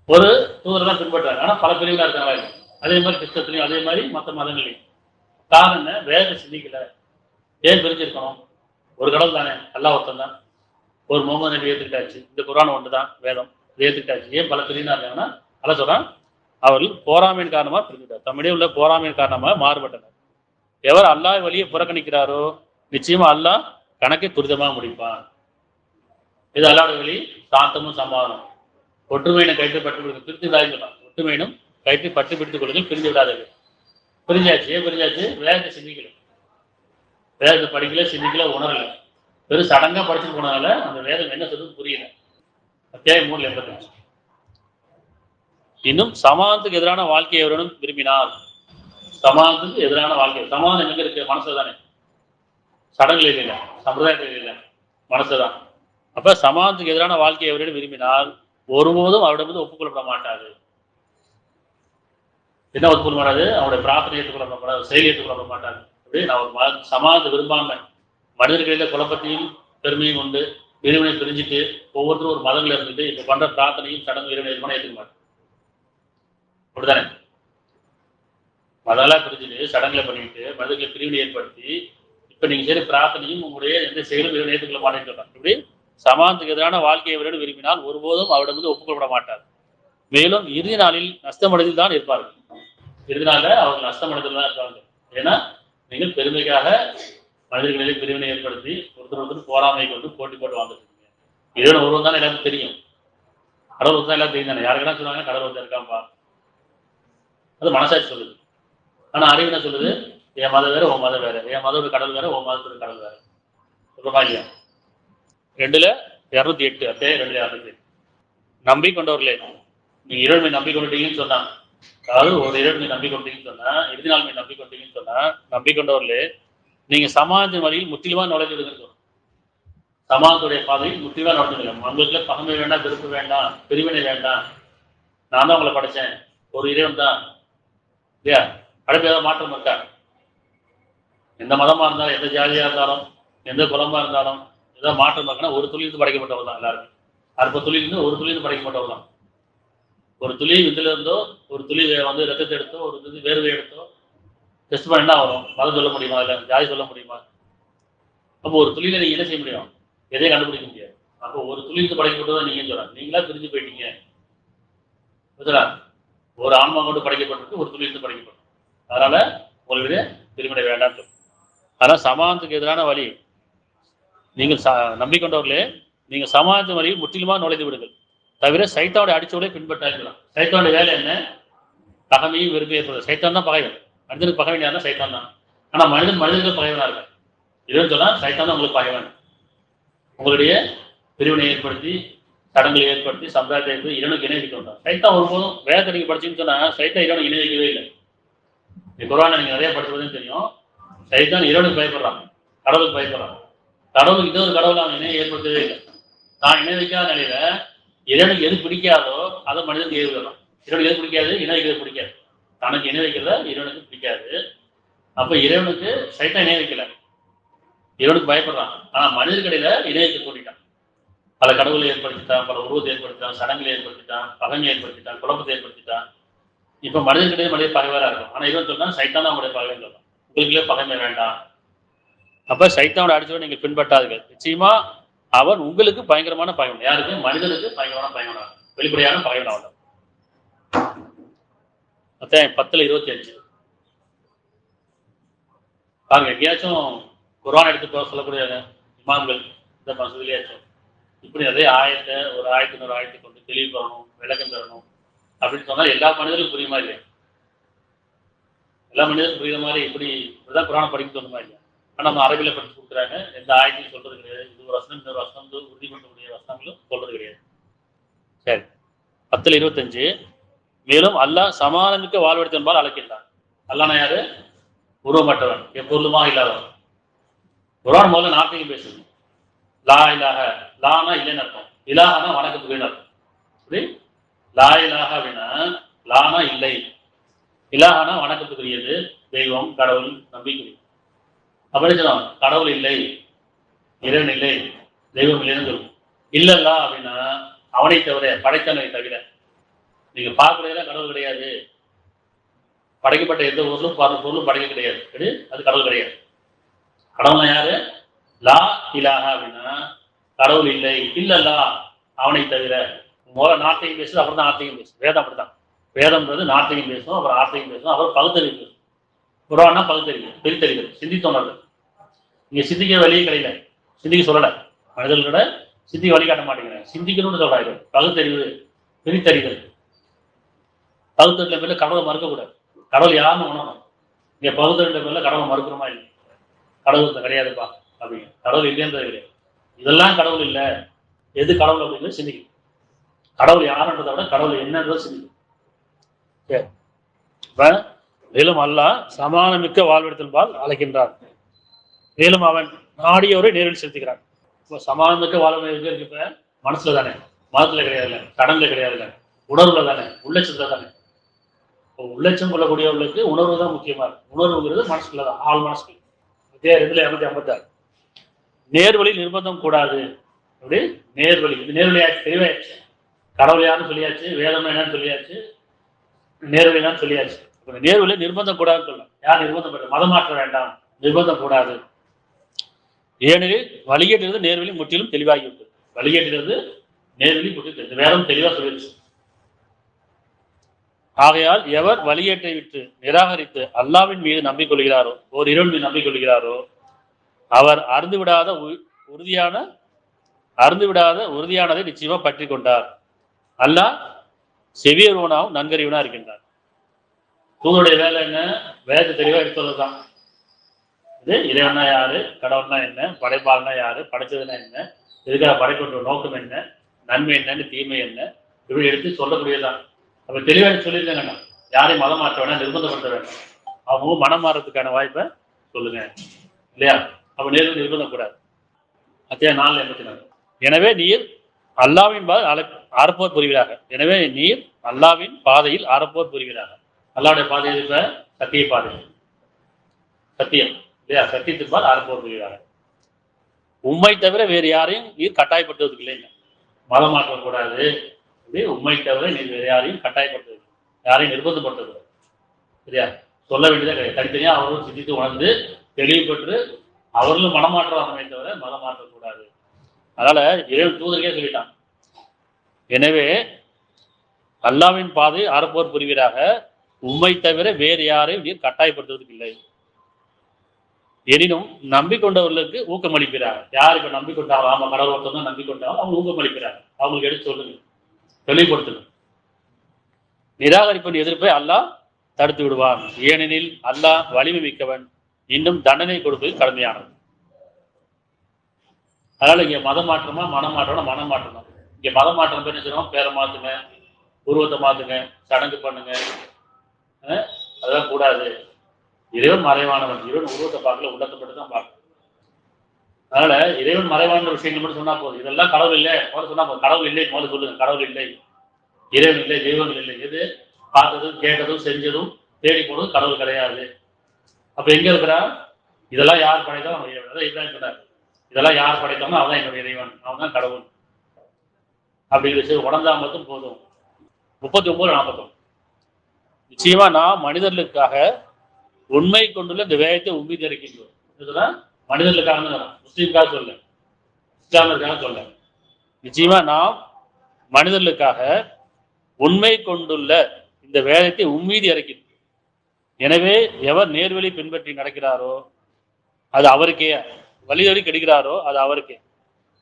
ஒரு தூதரை தான் பின்பற்றாங்க. ஆனா பல பிரிவுகளா இருக்காங்களா இல்லை? அதே மாதிரி கிறிஸ்தத்துலையும், அதே மாதிரி மற்ற மதங்களையும். காரணம் என்ன? வேத சிந்திக்கல. ஏன் பிரிஞ்சிருக்கணும்? ஒரு கடவுள் தானே, அல்லாஹ் ஒருத்தன் தான். ஒரு முகமது நபி ஏற்றுக்கிட்டாச்சு, இந்த குர்ஆன் ஒன்று தான் வேதம், இது ஏற்றுக்கிட்டாச்சு. ஏன் பல பிரிவினா இருக்காங்கன்னா அல்லாஹ் சொல்றான், அவர்கள் போராமையின் காரணமாக பிரிஞ்சுட்டார், தம்மிடையே உள்ள போராமையின் காரணமாக மாறுபட்டனர். எவர் அல்லாஹ் வழியை புறக்கணிக்கிறாரோ நிச்சயமா அல்லாஹ் கணக்கை துரிதமாக முடிப்பான். இது அல்லாட வழி, சாந்தமும் சமாதானம். ஒற்றுமையினை கயிற்று பட்டு கொடுங்க, பிரித்து விடாது சொல்லலாம். ஒற்றுமையினும் கயிற்று பட்டு பிடித்துக் கொடுங்க, பிரிஞ்சு விடாதது. பிரிஞ்சாச்சு, வேதத்தை சிந்திக்கல, வேதத்தை படிக்கல, சிந்திக்கல, உணரல, வெறும் சடங்கா படிச்சுட்டு போனதால அந்த வேதம் என்ன சொல்றது புரியல. அத்தியாயம் 3:85. இன்னும் சமாதானத்துக்கு எதிரான வாழ்க்கையை எவரனும் விரும்பினார். சமாதானத்துக்கு எதிரான வாழ்க்கை, சமாதானம் எங்க இருக்கு? மனசுல தானே. சடங்குகள் இல்லை, சம்பிரதாயத்தில் இல்லை, மனசுதான். அப்ப சமாதானத்துக்கு எதிரான வாழ்க்கையை எவரிடம் விரும்பினால் ஒருபோதும் அவரிடம் ஒப்புக்கொள்ளப்பட மாட்டாது. என்ன ஒப்புக்கொள்ள மாட்டாது? அவருடைய பிரார்த்தனை ஏற்றுக்கொள்ள மாட்டாது, செயல் ஏற்றுக்கொள்ள மாட்டாது. அப்படி நான் ஒரு சமாதானத்தை விரும்பாம மனிதர்களில குழப்பத்தையும் பெருமையும் கொண்டு இறைவனை பிரிஞ்சுட்டு ஒவ்வொருத்தரும் ஒரு மதங்கள் இருந்துட்டு இப்ப பண்ற பிரார்த்தனையும் சடங்கு இறைவனை ஏற்றுக்க மாட்டேன். அப்படித்தானே? மதங்களா பிரிஞ்சுட்டு சடங்குகளை பண்ணிட்டு மனிதர்களை பிரிவினை ஏற்படுத்தி இப்ப நீங்க செய்யற பிரார்த்தனையும் உங்களுடைய எந்த செயலும் இறைவனை ஏற்றுக்கொள்ள மாட்டேன்னு சொல்றாங்க. இப்படி சமாதானத்துக்கு எதிரான வாழ்க்கையை அவரிடம் விரும்பினால் ஒருபோதும் அவரிடம் ஒப்புக்கொள்ளப்பட மாட்டார். மேலும் இறுதி நாளில் நஷ்டமடைதில் தான் இருப்பார்கள். இறுதி நாளில் அவர்கள் நஷ்டமடைதில் தான் இருப்பாங்க. ஏன்னா நீங்கள் பெருமைக்காக மனிதர்களிலே பிரிவினை ஏற்படுத்தி ஒருத்தர் போராமை கொண்டு போட்டி போட்டு வாழ்ந்துருக்கீங்க. இறைவன் ஒருவன் தான் எல்லாருக்கும் தெரியும், கடவுள் ஒருத்தர் தான் எல்லாரும் தெரியும் தானே. யாருக்கெல்லாம் சொல்லுவாங்க கடவுள் ஒருத்தர் இருக்காம்பா, அது மனசாட்சி சொல்லுது. ஆனா அறிவு என்ன சொல்லுது? என் மதம் வேற, உன் மதம் வேற, என் மதோட கடவுள் வேற, உன் மதத்தோட கடவுள் வேற. சொல்லுமா இல்லையா? 2:208 அத்தியாயம் 2:208. நம்பிக்கொண்டவர்களே, நீங்க இறைவனை நம்பிக்கொண்டீங்கன்னு சொன்னா, அதாவது ஒரு இறைவனை நம்பிக்கொண்டீங்கன்னு சொன்னா, இறுதி நாள் நம்பிக்கொண்டீங்கன்னு சொன்னா, நம்பிக்கொண்டவர்களே நீங்க சமாதானத்தின் வழியில் முற்றிலுமா நுழைஞ்சிடுங்க. சமாதானத்துடைய பாதையில் முற்றிலுமா நுழைஞ்சிடுங்க. உங்களுக்கு பகமை வேண்டாம், வெறுப்பு வேண்டாம், பிரிவினை வேண்டாம். நான் தான் உங்களை படைச்சேன், ஒரு இறைவன் தான் இல்லையா? அடுப்பு ஏதாவது மாற்றம் இருக்கா? எந்த மதமா இருந்தாலும், எந்த ஜாதியா இருந்தாலும், எந்த குலமா இருந்தாலும் ஏதாவது மாற்றம் இருக்குன்னா ஒரு துளியிலிருந்து படைக்கப்பட்டவர் தான். எல்லாருமே 60 துளியிலிருந்து ஒரு துளியிலிருந்து படைக்கப்பட்டவர் தான். ஒரு துளி விந்துல இருந்தோ, ஒரு துளி ரத்தத்தை எடுத்தோ, ஒரு துளி வேர்வை எடுத்தோ டெஸ்ட் பண்ணா வரும். மதம் சொல்ல முடியுமா? இல்லை ஜாதி சொல்ல முடியுமா? அப்போ ஒரு துளியில நீங்க என்ன செய்ய முடியும்? எதையும் கண்டுபிடிக்க முடியாது. அப்போ ஒரு துளியிலிருந்து படைக்கப்பட்டதான் நீங்க சொல்றாங்க. நீங்களா பிரிஞ்சு போயிட்டீங்க. புரியுதா? ஒரு ஆன்மா கொண்டு படைக்கப்பட்டிருக்கு, ஒரு துளியிலிருந்து படைக்கப்பட்டது. அதனால உங்களுடைய திருமணை வேண்டாம் சொல்லும். அதனால சமாதானத்துக்கு எதிரான வழி, நீங்கள் நம்பிக்கொண்டவர்களே நீங்க சமாதானத்தின் வழியில் முற்றிலுமா நுழைந்து விடுங்கள். தவிர சைத்தானுடைய அடிச்சோலை பின்பற்றாக்கலாம். சைத்தானுடைய வேலை என்ன? பகைமையும் வெறுப்பை ஏற்படுது. சைத்தான் தான் பகைவன். மனிதனுக்கு பகைவன் யாருன்னா சைத்தான் தான். ஆனா மனிதனுக்கு பகைவனா இருக்கார். இதுன்னு சொன்னா சைத்தான் தான் உங்களுக்கு பகைவன். உங்களுடைய பிரிவினை ஏற்படுத்தி, சடங்குகளை ஏற்படுத்தி, சம்பிரதாயத்தை ஏற்படுத்தி இறைவனுக்கு இணைவிக்க வந்தார். சைத்தான் ஒருபோதும் வேதத்தை நீங்க படிச்சுன்னு சொன்னா சைத்தான் இறைவனுக்கு இணைவிக்கவே இல்லை. குர்ஆனை நீங்க நிறைய படிச்சதுன்னு தெரியும். சைத்தான் இறைவனுக்கு பயப்படுறான், கடவுளுக்கு பயப்படுறான். கடவுளுக்கு இன்னொரு கடவுளை அவன் இணைய ஏற்படுத்தவே இல்லை. நான் இணை வைக்காத நிலையில இறைவனுக்கு எது பிடிக்காதோ அதை மனிதனுக்கு ஏற்படலாம். இறைவனுக்கு எது பிடிக்காது? இணை வைக்கிறது பிடிக்காது. தனக்கு இணை வைக்கிறத இறைவனுக்கு பிடிக்காது. அப்ப இறைவனுக்கு சைத்தான் இணை வைக்கல, இறைவனுக்கு பயப்படுறான். ஆனா மனிதர்களிடையில இணை வைக்க தோண்டிட்டான். பல கடவுளை ஏற்படுத்திட்டான், பல உருவத்தை ஏற்படுத்திட்டான், சடங்குகளை ஏற்படுத்திட்டான், பகைமை ஏற்படுத்திட்டான், குழப்பத்தை ஏற்படுத்திட்டான். இப்ப மனிதர்களிடையே மனித பகைவரா இருக்கும். ஆனா இறைவன் சொன்னா சைத்தான் தான் உங்களுடைய பகைவன் சொல்லலாம். உங்களுக்குள்ளே பகைமை வேண்டாம். அப்ப சைத்தானோட அடிச்சவரை நீங்கள் பின்பற்றாதீர்கள். நிச்சயமா அவன் உங்களுக்கு பயங்கரமான பகைவன். யாருக்கு? மனிதனுக்கு பயங்கரமான பகைவனா, வெளிப்படையான பகைவன். அத்தியாயம் 10:25 பாருங்க. எங்கேயாச்சும் குர்ஆன் எடுத்து சொல்லக்கூடிய இமாம்கள் இந்த மசூதிலேயாச்சும் இப்படி நிறைய ஆயத்தை ஒரு ஆயத்தை கொண்டு தெளிவு பெறணும், விளக்கம் பெறணும் அப்படின்னு சொன்னா எல்லா மனிதர்களுக்கும் புரியுமா இல்லையா? எல்லா மனிதர்களுக்கும் புரியுற மாதிரி இப்படிதான் குர்ஆனை படிக்க தோணுமா இல்லையா? ஆனா நம்ம அரபியில படிச்சு கொடுக்குறாங்க. எந்த ஆயத்தையும் சொல்றது கிடையாது. இது ஒரு வசனம், இன்னொரு வசனம், உறுதிப்படுத்தக்கூடிய வசனங்களும் சொல்றது கிடையாது. சரி, 10:25 மேலும் அல்லாஹ் சமாதானமிக்க வாழ்வெடுத்து என்பால் அழைக்கின்றான். அல்லாஹ்னா யாரு? உருவமற்றவன், எப்பொருளுமா இல்லாதவன். குர்ஆன் முதல்ல நாட்டையும் பேசுது. லா இலாஹ, லானா இல்லைன்னு அர்த்தம், இலாஹனா வணக்கத்துக்கு அர்த்தம். அப்படி லா இலாஹ அப்படின்னா லானா இல்லை, இலாஹனா வணக்கத்துக்குரியது, தெய்வம், கடவுள், நம்பிக்கை. அப்படி சொல்லலாம். கடவுள் இல்லை, இறைவன் இல்லை, தெய்வம் இல்லைன்னு சொல்லுவோம். இல்லல்லா அப்படின்னா அவனை தவிர, படைத்தவனை தவிர. நீங்க பார்க்கறதுல கடவுள் கிடையாது. படைக்கப்பட்ட எந்த பொருளும் படைக்க கிடையாது. அது கடவுள் கிடையாது. கடவுள்னா யாரு? லா இலாஹா அப்படின்னா கடவுள் இல்லை, இல்லல்லா அவனை தவிர. முதல்ல நாட்டையும் பேசுது, அப்புறம் தான் ஆர்த்தையும் பேசும். வேதம் அப்படித்தான். வேதம்ன்றது நாட்டையும் பேசும், அப்புறம் ஆர்த்தையும் பேசும், அப்புறம் பகுத்தறிவு பேசும். குர்ஆன்னா பகுத்தறிவு, பிரித்தறிவு, சிந்தித்தோணர்கள். நீங்க சிந்திக்க வழியே கிடையாது, சிந்திக்க சொல்லலை. மனிதர்களோட சிந்திக்க வழிகாட்ட மாட்டேங்கிறேன். சிந்திக்கணும்னு சொல்றாரு. பகுத்தறிவு, பிரித்தறிதல். பகுத்தறிவுல பேர்ல கடவுளை மறுக்கக்கூடாது. கடவுள் யாருன்னு உணரணும். இங்க பகுத்தறிவுல பேர்ல கடவுளை மறுக்கிறோமா இல்லை? கடவுள் கிடையாதுப்பா அப்படிங்க. கடவுள் இல்லைன்றது கிடையாது. இதெல்லாம் கடவுள் இல்லை, எது கடவுள் அப்படிங்கிறது சிந்திக்கும். கடவுள் யாருன்றதை விட கடவுள் என்னன்றதை சிந்திக்கும். மேலும் அல்லாஹ் சமானமிக்க வாழ்விடத்தின்பால் அழைக்கின்றான். மேலும் அவன் நாடியோரை நேரில் செலுத்துகிறான். இப்போ சமானமிக்க வாழ்வு இருக்கு. இப்ப மனசுல தானே, மதத்துல கிடையாதுல்ல, கடன்ல கிடையாதுல்ல, உணர்வுல தானே, உள்ளட்சத்துல தானே. இப்போ உள்ளட்சம் கொள்ளக்கூடியவர்களுக்கு உணர்வு தான் முக்கியமா இருக்கு. உணர்வுங்கிறது மனசுக்குள்ளதான், ஆள் மனசுக்கு. 256 நேர்வழி நிர்பந்தம் கூடாது. அப்படி நேர்வழி, இது நேர்வழி ஆச்சு, தெளிவாயிடுச்சு. கடவுள் யாருன்னு சொல்லியாச்சு, வேதம் என்னன்னு சொல்லியாச்சு, நேர்வழி என்னன்னு சொல்லியாச்சு. நேர்வழி நிர்பந்தம் கூடாதுன்னு சொல்லலாம். யார் நிர்பந்தம் பண்ண? மதம் மாற்ற வேண்டாம், நிர்பந்தம் கூடாது. ஏனெனில் வழிகேட்டிலிருந்து நேர்வழி முற்றிலும் தெளிவாகிவிட்டது. வழிகேட்டிலிருந்து நேர்வழி முற்றிலும் வேதம் தெளிவா சொல்லிடுச்சு. ஆகையால் எவர் வழிகேட்டை விட்டு நிராகரித்து அல்லாவின் மீது நம்பிக்கொள்கிறாரோ, ஒரு இறைவன் மீது நம்பிக்கொள்கிறாரோ, அவர் அருந்துவிடாத உறுதியானதை நிச்சயமா பற்றி கொண்டார். அல்லாஹ் செவியர்வனாவும் நன்கறிவனா இருக்கின்றார். தூதருடைய வேலை என்ன? வேதத்தை தெளிவா எடுத்துள்ளதுதான். இது இறைவனா யாரு, கடவுள்னா என்ன, படைப்பாளனா யாரு, படைச்சதுன்னா என்ன, இதுக்காக படைக்கின்ற நோக்கம் என்ன, நன்மை என்னன்னு, தீமை என்ன, இப்படி எடுத்து சொல்லக்கூடியதுதான். அப்ப தெளிவாக சொல்லியிருக்காங்க. யாரையும் மதம் மாற்ற வேண்டாம், நிர்பந்தப்படுத்த வேண்டாம். அவங்க மனம் மாறதுக்கான வாய்ப்பை சொல்லுங்க இல்லையா? அப்ப நேரில் நிர்பந்தக்கூடாது. அத்தியாயம் 4:84. எனவே நீர் அல்லாவின் அறப்போர் புரிவீராக. எனவே நீர் அல்லாவின் பாதையில் அறப்போர் புரிவீராக. அல்லாவுடைய பாதையில் இப்ப சத்திய பாதை, சத்தியம் இல்லையா? சத்தியத்திற்பால் அறப்போர் புரிவீராக. உண்மை தவிர வேறு யாரையும் நீர் கட்டாயப்படுத்துவதற்கு இல்லைங்க. மதம் மாற்றக்கூடாது. உண்மை தவிர நீர் வேறு யாரையும் கட்டாயப்படுத்துவது, யாரையும் நிர்பந்தப்படுத்தக்கூடாது. சரியா? சொல்ல வேண்டியதே கிடையாது. தனித்தனியா அவர்களும் சிந்தித்து உணர்ந்து தெளிவு பெற்று அவர்களும் மனமாற்றமே தவிர மதம் மாற்றக்கூடாது. அதனால இறைவன் தூதருக்கே சொல்லிட்டான். எனவே அல்லாவின் பாதை அறப்போர் புரிவீராக. உண்மை தவிர வேறு யாரையும் நீர் கட்டாயப்படுத்துவதற்கு இல்லை. எனினும் நம்பிக்கொண்டவர்களுக்கு ஊக்கமளிக்கிறாங்க. யார் இப்ப நம்பிக்கொண்டாலும், ஆமா கடவுள் ஒருத்தம் தான் நம்பிக்கொண்டாலும் அவங்க ஊக்கமளிக்கிறாங்க. அவங்களுக்கு எடுத்து சொல்லுங்க, தெளிவுபடுத்தணும். நிராகரிப்பின் எதிர்ப்பை அல்லாஹ் தடுத்து விடுவான். ஏனெனில் அல்லாஹ் வலிமை மிக்கவன், இன்னும் தண்டனை கொடுப்பது கடமையானது. அதனால இங்க மதம் மாற்றமா மனம் மாற்றமா? மனம் மாற்றம் தான். இங்க மதம் மாற்றம் என்ன செய்யணும்? பேரை மாத்துங்க, உருவத்தை மாத்துங்க, சடங்கு பண்ணுங்க, அதெல்லாம் கூடாது. இறைவன் மறைவானவன். இறைவன் உருவத்தை பார்க்கல, உள்ளத்தை மட்டும் தான் பார்க்கணும். அதனால இறைவன் மறைவான விஷயங்கள் மட்டும் சொன்னா போதும். இதெல்லாம் கடவுள் இல்லை முதல்ல சொன்னா போதும். கடவுள் இல்லை முதல்ல சொல்லுங்க. கடவுள் இல்லை, இறைவன் இல்லை, தெய்வம் இல்லை. எது பார்த்ததும் கேட்டதும் செஞ்சதும் தேடி போனதும் கடவுள் கிடையாது. அப்ப எங்க இருக்கிறா? இதெல்லாம் யார் படைத்தாலும் அவன் இறைவன். அதான் இப்ராஹிம் சொன்னார், இதெல்லாம் யார் படைத்தாலும் அவன் என்னுடைய இறைவன், அவன் தான் கடவுள் அப்படிங்கிற விஷயம் உணர்ந்தா மட்டும் போதும். 39-41. நிச்சயமா நாம் மனிதர்களுக்காக உண்மை கொண்டுள்ள இந்த வேதத்தை உம்மீது இருக்கின்றோம். இதுதான் மனிதர்களுக்காக, முஸ்லீமுக்காக சொல்ல, இஸ்லாமிற்காக சொல்ல. நிச்சயமா நாம் மனிதர்களுக்காக உண்மை கொண்டுள்ள இந்த வேதத்தை உம்மீது இறக்கின்றோம். எனவே எவர் நேர்வழி பின்பற்றி நடக்கிறாரோ அது அவருக்கே, வழிதொறி கெடுக்கிறாரோ அது அவருக்கே.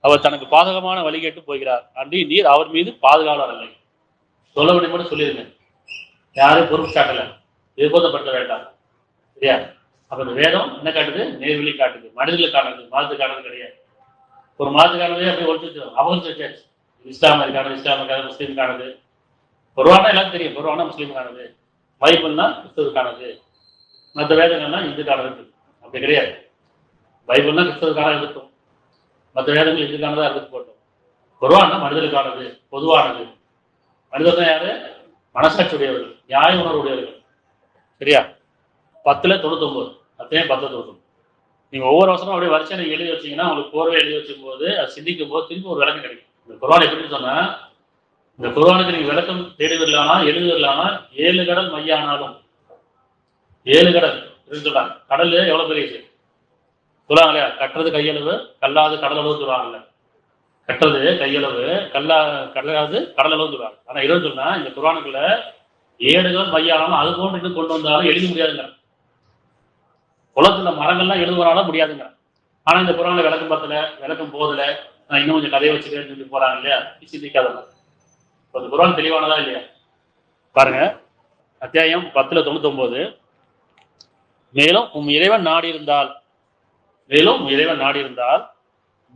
அவர் தனக்கு பாதகமான வழி கேட்டு போகிறார். அன்றி நீர் அவர் மீது பாதுகாவலர் இல்லை. சொல்ல வேண்டிய மட்டும் சொல்லிருங்க. யாரும் பொறுப்பு சாட்டல, நிர்பந்தப்படுத்த வேண்டாம். சரியா? அப்ப இந்த வேதம் என்ன காட்டுது? நேர்வழி காட்டுது. மனிதர்களுக்கானது, மதத்துக்கானது கிடையாது. ஒரு மதத்துக்கானதே அப்படி ஒழிச்சு அவங்களுக்கு வச்சாச்சு. இஸ்லாமியருக்கானது இஸ்லாமுக்கானது, முஸ்லீமுக்கானது. குர்ஆன்னா எல்லாரும் தெரியும், குர்ஆன்னா முஸ்லீமுக்கானது, பைபிள்னா கிறிஸ்தவருக்கானது, மற்ற வேதங்கள்னா இந்துக்கானது. அப்படி கிடையாது. பைபிள்னா கிறிஸ்தவருக்கான இருக்கட்டும், மற்ற வேதங்கள் இந்துக்கானதா இருந்துட்டு போட்டோம். குர்ஆன்னா மனிதர்களுக்கானது, பொதுவானது. மனிதர் தான் யாரு? மனசாட்சி உடையவர்கள், நியாய உணர்வு உடையவர்கள். சரியா? 10-99. அத்தையும் 10-99. நீங்க ஒவ்வொரு வருஷமும் அப்படியே வருஷம் நீங்க எழுதி வச்சீங்கன்னா உங்களுக்கு கோர்வை எழுதி வச்சும் போது அது சிந்திக்கும் போது திரும்ப ஒரு விளக்கம் கிடைக்கும். இந்த குர்ஆன் எப்படின்னு சொன்னா, இந்த குர்ஆனுக்கு நீங்க விளக்கம் தேடுவதில்லானா எழுதுவதில்லானா 7 கடல் மையானாலும் 7 கடல் சொல்றாங்க. கடல் எவ்வளவு பெரிய விஷயம் சொல்லுவாங்க இல்லையா? கட்டுறது கையளவு, கல்லாது கடலளவு சொல்லுவாங்கல்ல. கட்டுறது கையளவு, கடலாது கடலளவு சொல்லுவாங்க. ஆனா இடம் சொன்னா இந்த குர்ஆனுக்குள்ள 7 கடல் மையானாலும் அது போன்று இன்னும் கொண்டு வந்தாலும் எழுத முடியாதுங்க. குளத்துல மரங்கள்லாம் எழுதுவனாலும் முடியாதுங்க. ஆனா இந்த குர்ஆன்ல விளக்கம் பத்தல, விளக்கம் போதல, நான் இன்னும் கொஞ்சம் கதையை வச்சுக்கிறேன்னு சொல்லி போறாங்க இல்லையா, சிந்திக்காதவங்க. இப்போ குர்ஆன் தெளிவானதா இல்லையா பாருங்க. அத்தியாயம் 10:99, மேலும் இறைவன் நாடி இருந்தால்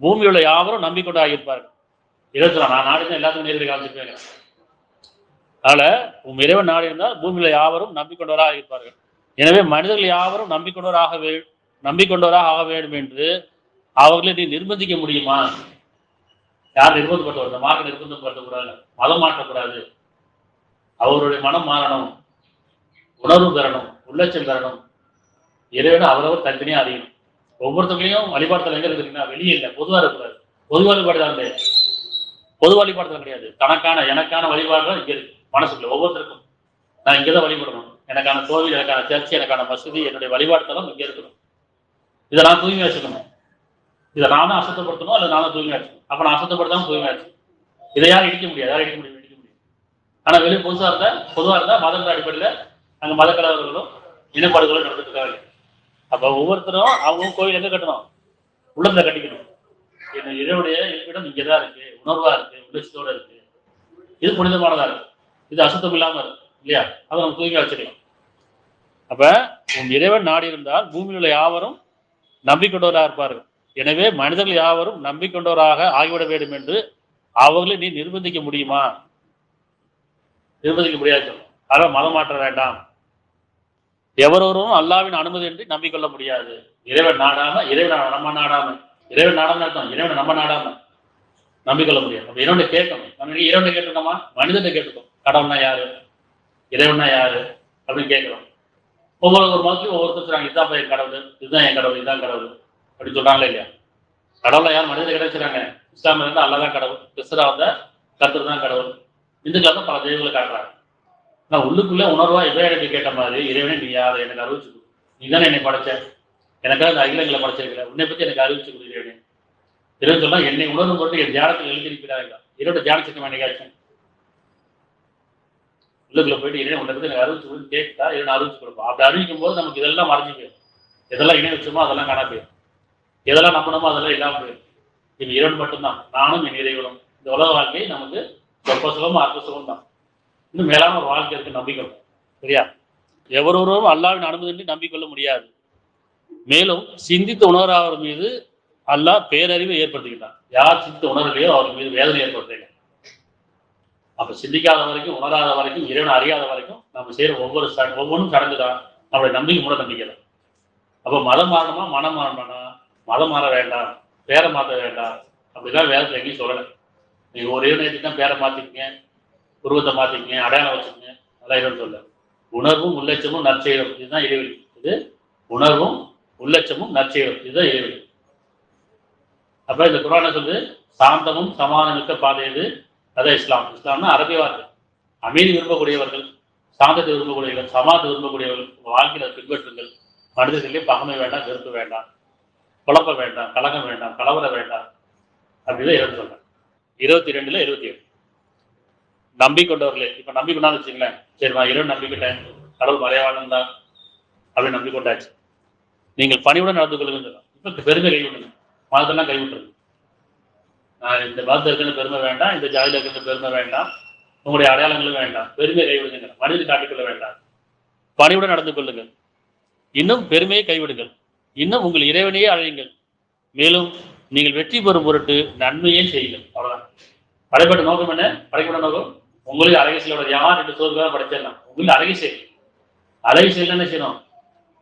பூமியில் உள்ள யாவரும் நம்பிக்கொண்டு ஆகியிருப்பார்கள். நான் நாடி தான் எல்லாத்துக்கும் நேரடி காமிச்சிருப்பேன். அதனால இறைவன் நாடி இருந்தால் பூமியில யாவரும் நம்பிக்கொண்டவராக ஆகியிருப்பார்கள். எனவே மனிதர்கள் யாவரும் நம்பிக்கொண்டவராக ஆக வேண்டும் என்று அவர்களை நீ நிர்பந்திக்க முடியுமா? யார் நிர்பந்தப்படுத்த? மார்க்க நிர்பந்தப்படுத்தக்கூடாது, மதம் மாற்றக்கூடாது. அவருடைய மனம் மாறணும், உணர்வு பெறணும், உள்ளச்சம் பெறணும். இறைவனை அவரவர் தனித்தனியா அறியணும். ஒவ்வொருத்தங்களையும் வழிபாடுதல் எங்க இருக்குன்னா வெளியே இல்லை, பொதுவா இருக்கக்கூடாது. பொது வழிபாடுதான் கிடையாது, பொது வழிபாடுதல் கிடையாது. எனக்கான வழிபாடுகள் இங்க இருக்கு மனசுக்குள்ள. ஒவ்வொருத்தருக்கும் நான் இங்கதான் வழிபடணும், எனக்கான கோவில், எனக்கான சர்ச்சை, எனக்கான மசூதி, என்னுடைய வழிபாடுதலும் இங்க இருக்கணும். இதை நான் தூய்மையா வச்சுக்கணும். இதை நானும் அசுத்தப்படுத்தணும், அல்லது நானும் தூய்மையா வச்சுக்கணும். அப்ப நான் அசுத்தப்படுத்தாம தூய்மையா வச்சுக்கணும். இதை யாரும் இடிக்க முடியாது, இடிக்க முடியும். ஆனா வெளியே பொதுவா இருந்தா மதம் அடிப்படையில அங்க மத கலவர்களும் இனப்பாடுகளும் நடந்துட்டு இருக்காங்க. அப்ப ஒவ்வொருத்தரும் அவங்க கோயில் எங்க கட்டணும்? உள்ளத்துல கட்டிக்கணும். என்ன இறைவனுடைய இருப்பிடம் இங்கதான் இருக்கு, உணர்வா இருக்கு, உள்ளட்சத்தோட இருக்கு. இது புனிதமானதா இருக்கு, இது அசுத்தம் இல்லாம இருக்கு இல்லையா? அதை நம்ம தூய்மையா வச்சுக்கலாம். அப்ப இறைவன் நாடி இருந்தால் பூமியில் உள்ள யாவரும் நம்பிக்கொண்டவராக இருப்பார்கள். எனவே மனிதர்கள் யாவரும் நம்பிக்கொண்டவராக ஆகிவிட வேண்டும் என்று அவர்களை நீ நிர்பந்திக்க முடியுமா? நிர்பந்திக்க முடியாது. அதனால் மதம் மாற்ற வேண்டாம். எவரொருவரும் அல்லாவின் அனுமதி என்று நம்பிக்கொள்ள முடியாது. இறைவன் நாடாம நம்ம நாடாம இறைவனை நம்ம நாடாம நம்பிக்கொள்ள முடியாது. நம்ம இறைவனை கேட்கணும். நம்ம இறைவனை கேட்டுக்கோமா, மனிதனை கேட்டுக்கோம். கடவுள்னா யாரு, இறைவனா யாரு அப்படின்னு கேட்கிறோம். ஒரு மதத்துலையும் ஒவ்வொருத்தர் சொல்றாங்க, இதுதான் என் கடவுள், இதுதான் என் கடவுள், இதுதான் கடவுள் அப்படின்னு சொல்றாங்களே இல்லையா? கடவுளை யார் மனிதனை கிடைச்சிறாங்க. இஸ்லாமில் இருந்தால் அல்லா தான் கடவுள், கிறிஸ்தவா வந்தா கர்த்தர் தான் கடவுள், இந்துக்கள் தான் பல தெய்வங்களை காட்டுறாங்க. நான் உள்ளுக்குள்ள உணர்வா இறைவனை கேட்ட மாதிரி, இறைவனை நீ யாரு எனக்கு அறிவிச்சு கொடு, நீ தானே என்னை படைச்ச, எனக்காக இந்த அகிலங்களை படைச்சிருக்கல, உன்னை பத்தி எனக்கு அறிவிச்சு கொடு இறைவனே. இறைவன் சொன்னா என்னை உணர்வு போட்டு என் தியானத்தில் எழுதிருக்கிறாங்க. இறைவனை தியானிச்சிருக்க என்னைக்காச்சும் உள்ளுக்குள்ள போயிட்டு இறைவன் உன்னை பத்தி எனக்கு அறிவிச்சு கொடுன்னு கேட்டா இறைவனை அறிவிச்சு கொடுப்போம். அப்படி அறிவிக்கும் போது நமக்கு இதெல்லாம் மறைஞ்சு போயிடும். எதெல்லாம் இணை வச்சோமோ அதெல்லாம் காணா போயிடும், எதெல்லாம் நம்பணுமோ அதெல்லாம் இல்லாம போயிடும். இது இறைவன் மட்டும்தான், நானும் என் இறைவனும். இந்த உலக வாழ்க்கை நமக்கு சொற்ப சுகம் அற்ப சுகம் தான். இன்னும் மேலான ஒரு வாழ்க்கை இருக்கு, நம்பிக்கை. சரியா? எவரொருவரும் அல்லாவின் அனுமதி நம்பிக்கொள்ள முடியாது. மேலும் சிந்தித்த உணர்வர் மீது அல்லாஹ் பேரறிவை ஏற்படுத்திக்கிட்டான். யார் சிந்தித்த உணர்வுலையோ அவர் மீது வேதனை ஏற்படுத்துங்க. அப்ப சிந்திக்காத வரைக்கும், உணராத வரைக்கும், இறைவனை அறியாத வரைக்கும் நம்ம செய்யற ஒவ்வொன்றும் சடங்கு தான். நம்மளுடைய நம்பிக்கை மூட நம்பிக்கை தான். அப்ப மதம் மாறணுமா, மனம் மாறணும்னா மதம் மாற வேண்டாம், பேரை மாற்ற வேண்டாம் அப்படிலாம் வேதத்தை எங்கேயும் சொல்லலை. நீங்க ஒரே நேரத்துக்கு தான் பேரை மாத்திக்கங்க, உருவத்தை மாத்திக்கங்க, அடையாளம் வச்சுக்கங்க, அதெல்லாம் இறைவன் சொல்ல. உணர்வும் உள்ளட்சமும் நற்செயலும், இதுதான் இறைவன். இது உணர்வும் உள்ளட்சமும் நற்செயலும், இதுதான் இறைவன். அப்ப இந்த குர்ஆனை சொல்லுது, சாந்தமும் சமாதானமிக்க பாதை எது? அதான் இஸ்லாம். இஸ்லாம்னா அரபிய வார்த்தை. அமைதி விரும்பக்கூடியவர்கள், சாந்தத்தை விரும்பக்கூடியவர்கள், சமாதத்தை விரும்பக்கூடியவர்கள் உங்க வாழ்க்கையில பின்பற்றுங்கள். மனிதர்களே பகமை வேண்டாம், வெறுப்பு வேண்டாம், குழப்பம் வேண்டாம், கலகம் வேண்டாம், கலவரம் வேண்டாம் அப்படிதான் இறைவன் சொல்றேன். 22:27 நம்பிக்கொண்டவர்களே. இப்ப நம்பிக்கொண்டான்னு வச்சுங்களேன், சரிம்மா இறைவன் நம்பிக்கிட்டேன், கடவுள் மறைவாளன் தான் அப்படின்னு நம்பிக்கொண்டாச்சு. நீங்கள் பணிவுடன் நடந்து கொள்ளுங்கன்னு சொல்லலாம். இப்ப பெருமை கைவிடுங்க, மதத்தெல்லாம் கைவிட்டுருங்க. நான் இந்த மதத்தில் இருக்கிற பெருமை வேண்டாம், இந்த ஜாதியில் இருக்கிற பெருமை வேண்டாம், உங்களுடைய அடையாளங்களும் வேண்டாம், பெருமையை கைவிடுங்க, மனிதனை காட்டிக்கொள்ள வேண்டாம், பணிவுடன் நடந்து கொள்ளுங்கள். இன்னும் பெருமையை கைவிடுங்கள், இன்னும் உங்கள் இறைவனையே அழையுங்கள், மேலும் நீங்கள் வெற்றி பெறும் பொருட்டு நன்மையே செய்யுங்கள். அவ்வளவுதான். படைப்பட்ட நோக்கம் என்ன? படைப்பட்ட நோக்கம் உங்களுக்கு அழகை செய்ய யார் ரெண்டு சோறுக்காக படைச்சிடலாம். உங்களுக்கு அழகை செய்யும். அழகை செய்யல என்ன செய்யணும்?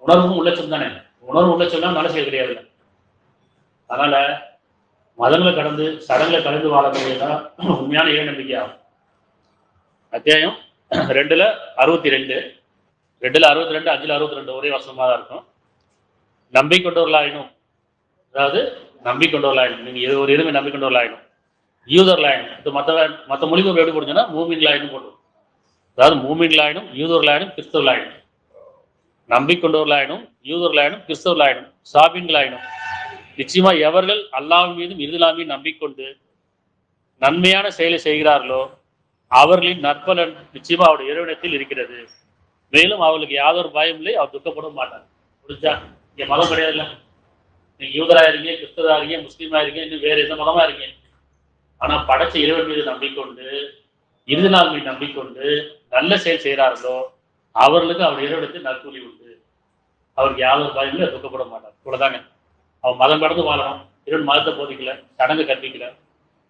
உணர்வும் உள்ளட்சம் தானே. உணர்வு உள்ளட்சம்னா நல்ல செயல் கிடையாது. அதனால மதங்களை கடந்து சடங்களை கலந்து வாழக்கூடியதான் உண்மையான இறை நம்பிக்கை ஆகும். அத்தியாயம் 2:62 5:62 ஒரே வசனமா தான் இருக்கும். நம்பிக்கொண்டவர்களாயினும், அதாவது நம்பிக்கொண்டவர்களாயினும், நீங்க ஒரு எதுவுமே நம்பிக்கொண்டவர்களாயினும், யூதர்களாயினும், இது மற்ற மொழிபெயர்ப்பு எப்படி போடுச்சுன்னா மூமின்களாயினும் போடும். அதாவது மூமின்களாயினும், யூதர்களாயினும், கிறிஸ்தவர்களாயினும், நம்பிக்கொண்டவர்களாயினும், யூதர்களாயினும், கிறிஸ்தவர்களாயினும், சாபின்களாயினும், நிச்சயமா எவர்கள் அல்லாஹ் மீதும் இறுதிலாமையும் நம்பிக்கொண்டு நன்மையான செயலை செய்கிறார்களோ அவர்களின் நற்பலன் நிச்சயமா அவருடைய இறைவனத்தில் இருக்கிறது. மேலும் அவர்களுக்கு யாதொரு பயம் இல்லை, அவர் துக்கப்பட மாட்டார். புரிஞ்சா? இங்க மதம் கிடையாதுல்ல. நீங்க யூதரா இருக்கீங்க, கிறிஸ்தவரா இருக்கீங்க, முஸ்லீமா இருக்கீங்க, இன்னும் வேற எந்த மதமா இருக்கீங்க, ஆனா படைச்ச இறைவன் மீது நம்பிக்கொண்டு இறுதி நாள் மீது நம்பிக்கொண்டு நல்ல செயல் செய்கிறார்களோ அவர்களுக்கு அவர் இறைவனுக்கு நற்கூலி உண்டு. அவருக்கு யாதொரு பயமில்லை, துக்கப்பட மாட்டார். இவ்வளவுதாங்க. அவன் மதம் கடந்து வாழணும். இறைவன் மதத்தை போதிக்கல, சடங்கு கற்பிக்கல.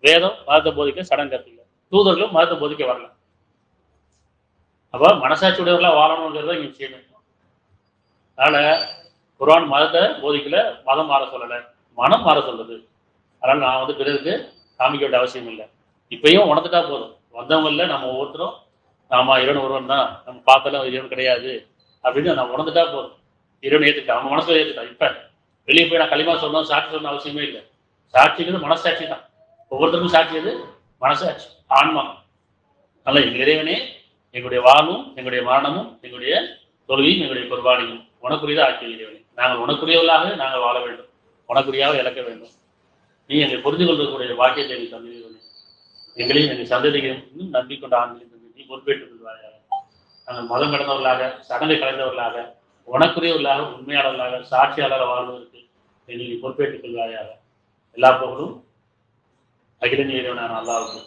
வேதம் மதத்தை போதிக்க, சடங்கு கற்பிக்கல. தூதர்களும் மதத்தை போதிக்க வரல. அப்ப மனசாட்சி உடையவர்களா வாழணுங்கிறத இங்க விஷயமே. அதனால குர்ஆன் மதத்தை போதிக்கல, மதம் மாற சொல்லல, மனம் மாற சொல்லுது. அதனால நான் வந்து பிறருக்கு காமிக்க வேண்டிய அவசியம் இல்லை. இப்பயும் உணர்ந்துட்டா போதும். வந்தவங்கல்ல நம்ம ஒவ்வொருத்தரும் ஆமா இறைவன் ஒருவன் தான், நம்ம பார்த்தாலும் இறைவன் கிடையாது அப்படின்னு நம்ம உணர்ந்துட்டா போதும். இறைவன் ஏற்றுக்கிட்டா, நம்ம மனசுல ஏற்றுட்டா. இப்ப வெளியே போய் நான் களிமா சொல்லணும், சாட்சி சொல்லணும் அவசியமே இல்லை. சாட்சிங்கிறது மனசாட்சி தான். ஒவ்வொருத்தருக்கும் சாட்சி எது? மனசாட்சி, ஆன்மா. அல்ல எங்கள் இறைவனே, எங்களுடைய வாழ்வும் எங்களுடைய மரணமும் எங்களுடைய தொழுகையும் எங்களுடைய குர்பானியும் உனக்குரியதாக ஆக்கிய இறைவனே, நாங்கள் உனக்குரியவர்களாக நாங்கள் வாழ வேண்டும், உனக்குரியாக இழக்க வேண்டும். நீ எங்களை புரிந்து கொள்ளக்கூடிய வாக்கியத்தை எங்கள் தந்தையிலே எங்களையும் எங்கள் சந்ததிகளையும் இன்னும் நம்பிக்கொண்ட ஆண்களையும் நீ பொறுப்பேற்றுக் கொள்வாயாக. நாங்கள் மதம் கடந்தவர்களாக, சடங்கை கலைந்தவர்களாக, உனக்குரியவர்களாக, உண்மையாளர்களாக, சாட்சியாளராக வாழ்வதற்கு எங்களை பொறுப்பேற்றுக் கொள்வாயாக. எல்லா புகழும் அகில இறைவனான அல்லாஹ்வுக்கு.